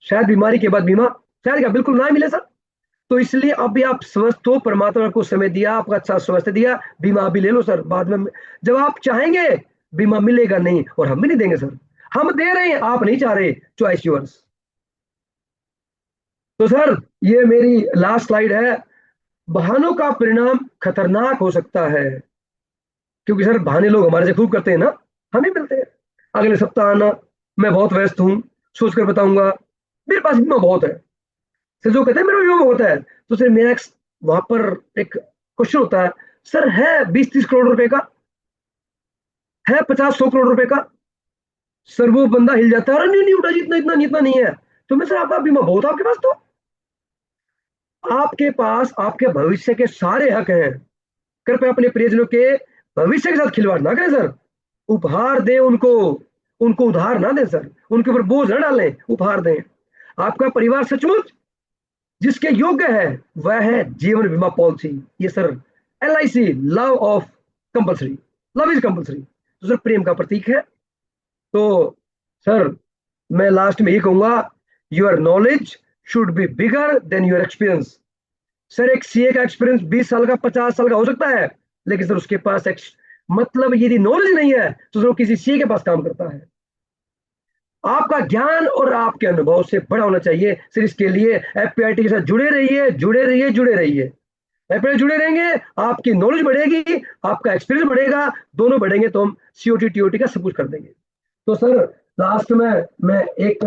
शायद बीमारी के बाद बीमा शायद क्या बिल्कुल ना मिले सर। तो इसलिए अब भी आप स्वस्थ हो, परमात्मा ने आपको समय दिया, आपका अच्छा स्वास्थ्य दिया, बीमा अभी ले लो सर। बाद में जब आप चाहेंगे बीमा मिलेगा नहीं, और हम भी नहीं देंगे सर। हम दे रहे हैं, आप नहीं चाह रहे, चॉइस योर्स। तो सर ये मेरी लास्ट स्लाइड है। बहानों का परिणाम खतरनाक हो सकता है, क्योंकि सर बहाने लोग हमारे से खूब करते हैं ना, हमें मिलते हैं। अगले सप्ताह आना, मैं बहुत व्यस्त हूँ, सोचकर बताऊंगा, मेरे पास बीमा बहुत है। सर जो कहते हैं मेरे बीमा बहुत है, तो सर मेरा वहां पर एक क्वेश्चन होता है, सर है 20-30 करोड़ रुपए का, है 50-100 करोड़ रुपए का। सर वो बंदा हिल जाता है, अरे नहीं नहीं उठा जी, इतना इतना नहीं, इतना नहीं है। तो मैं, सर आपका बीमा बहुत है आपके पास, तो आपके पास आपके भविष्य के सारे हक हैं। कृपया अपने प्रियजनों के भविष्य के साथ खिलवाड़ ना करें सर। उपहार दें उनको, उनको उधार ना दें सर, उनके ऊपर बोझ ना डालें, उपहार दें। आपका परिवार सचमुच जिसके योग्य है वह है जीवन बीमा पॉलिसी। ये sir LIC, love of compulsory, love is compulsory, तो सर प्रेम का प्रतीक है। तो सर मैं लास्ट में ये कहूंगा, your knowledge should be bigger than your experience. Sir एक CA का एक्सपीरियंस 20 साल का 50 साल का हो सकता है, लेकिन सर उसके पास मतलब यदि नॉलेज नहीं है तो सर वो किसी CA के पास काम करता है। आपका ज्ञान और आपके अनुभव से बड़ा होना चाहिए सर। इसके लिए FPIT के साथ जुड़े रहिए, जुड़े रहिए, जुड़े रहिए। FPIT जुड़े रहेंगे, आपकी नॉलेज बढ़ेगी, आपका एक्सपीरियंस बढ़ेगा, दोनों बढ़ेंगे तो हम COT TOT का सब कुछ कर देंगे। तो सर लास्ट में मैं एक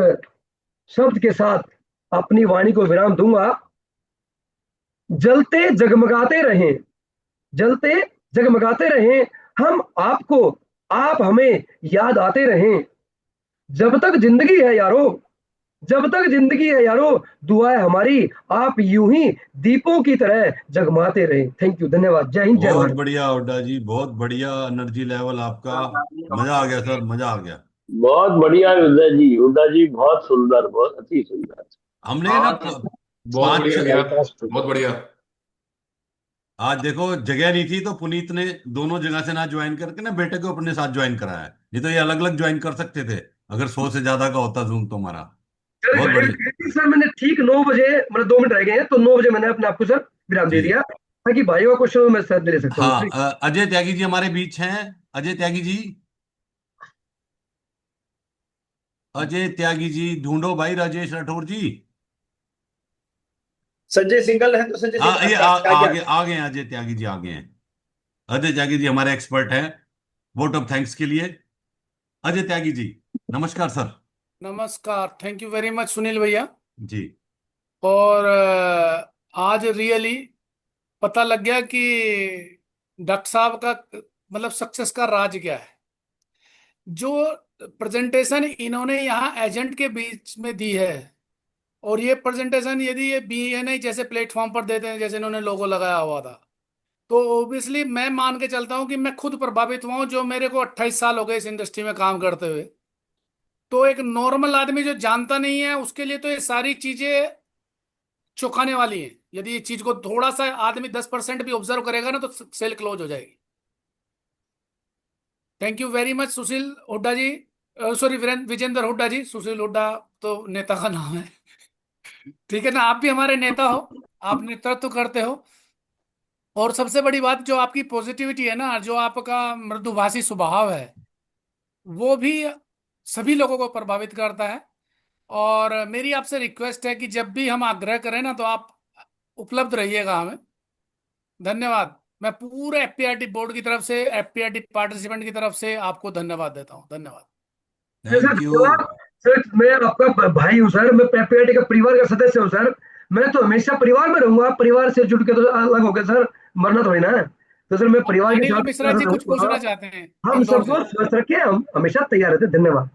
शब्द के साथ अपनी वाणी को विराम दूंगा। जलते जगमगाते रहें, जलते जगमगाते रहें, हम आपको, आप हमें याद आते रहें। जब तक जिंदगी है यारो, जब तक जिंदगी है यारो, दुआ है हमारी आप यूं ही दीपों की तरह जगमाते रहें। थैंक यू, धन्यवाद, जय हिंद, जय बहुत भारत। बढ़िया हुड्डा जी, बहुत बढ़िया एनर्जी लेवल आपका। मजा आ गया सर, मजा आ गया। बहुत बढ़िया हुड्डा जी बहुत सुंदर, बहुत अति सुंदर। हमने ना हाँ बहुत पांच, बढ़िया यार, बहुत बढ़िया। आज देखो जगह नहीं थी तो पुनीत ने दोनों जगह से ना ज्वाइन करके ना बेटे को अपने साथ ज्वाइन कराया। नहीं तो ये अलग अलग ज्वाइन कर सकते थे अगर 100 से ज्यादा का होता जूम तो हमारा। बहुत बढ़िया। सर मैंने ठीक 9 बजे, मतलब 2 मिनट रह गए हैं, तो 9 बजे मैंने अपने आपको सर विराम दे जी दिया, ताकि भाई का क्वेश्चन मैं सर दे सकता हूँ। हाँ, अजय त्यागी जी हमारे बीच हैं। अजय त्यागी जी, अजय त्यागी जी ढूंढो भाई। राजेश राठौर जी, संजय सिंगल है तो संजय हाँ सिंगल ये आ गया। आ गए हैं, अजय त्यागी जी आ गए हैं। अजय त्यागी जी हमारे एक्सपर्ट हैं वोट ऑफ थैंक्स के लिए। अजय त्यागी जी, नमस्कार सर। नमस्कार, thank you very much Sunil भैया। जी और आज रियली पता लग गया कि डॉक्टर साहब का मतलब सक्सेस का राज क्या है। जो प्रेजेंटेशन इन्होंने यहाँ एजेंट के बीच में दी है, और ये प्रेजेंटेशन यदि ये BNI जैसे प्लेटफॉर्म पर देते हैं जैसे इन्होंने लोगो लगाया हुआ था, तो ओबियसली मैं मान के चलता हूँ कि मैं खुद प्रभावित हुआ हूँ, जो मेरे को 28 साल हो गए इस इंडस्ट्री में काम करते हुए। तो एक नॉर्मल आदमी जो जानता नहीं है उसके लिए तो ये सारी चीजें चौंकाने वाली है। यदि ये चीज को थोड़ा सा आदमी 10% भी ऑब्जर्व करेगा ना तो सेल क्लोज हो जाएगी। Thank you very much Sushil Hooda ji, sorry Vijender Hooda ji. Sushil Hooda तो नेता का नाम है, ठीक है ना। आप भी हमारे नेता हो, आप नेतृत्व करते हो। और सबसे बड़ी बात जो आपकी पॉजिटिविटी है ना, जो आपका मृदुभाषी स्वभाव है, वो भी सभी लोगों को प्रभावित करता है। और मेरी आपसे रिक्वेस्ट है कि जब भी हम आग्रह करें ना तो आप उपलब्ध रहिएगा हमें। धन्यवाद। मैं पूरे FPIT बोर्ड की तरफ से, FPIT पार्टिसिपेंट की तरफ से आपको धन्यवाद देता हूँ। धन्यवाद। Sir thank you. धन्यवाद। सर मैं आपका भाई हूँ सर, मैं PPIT का परिवार का सदस्य हूँ सर। मैं तो हमेशा परिवार में रहूंगा, परिवार से जुड़ के तो अलग हो गए सर, मरना तो है ना। तो सर मैं परिवार के अनिल साथ मिश्रा जी कुछ रहूंगा। पूछना चाहते हैं हम इंदौर सबको से। स्वस्थ रखें, हम हमेशा तैयार रहते हैं। धन्यवाद।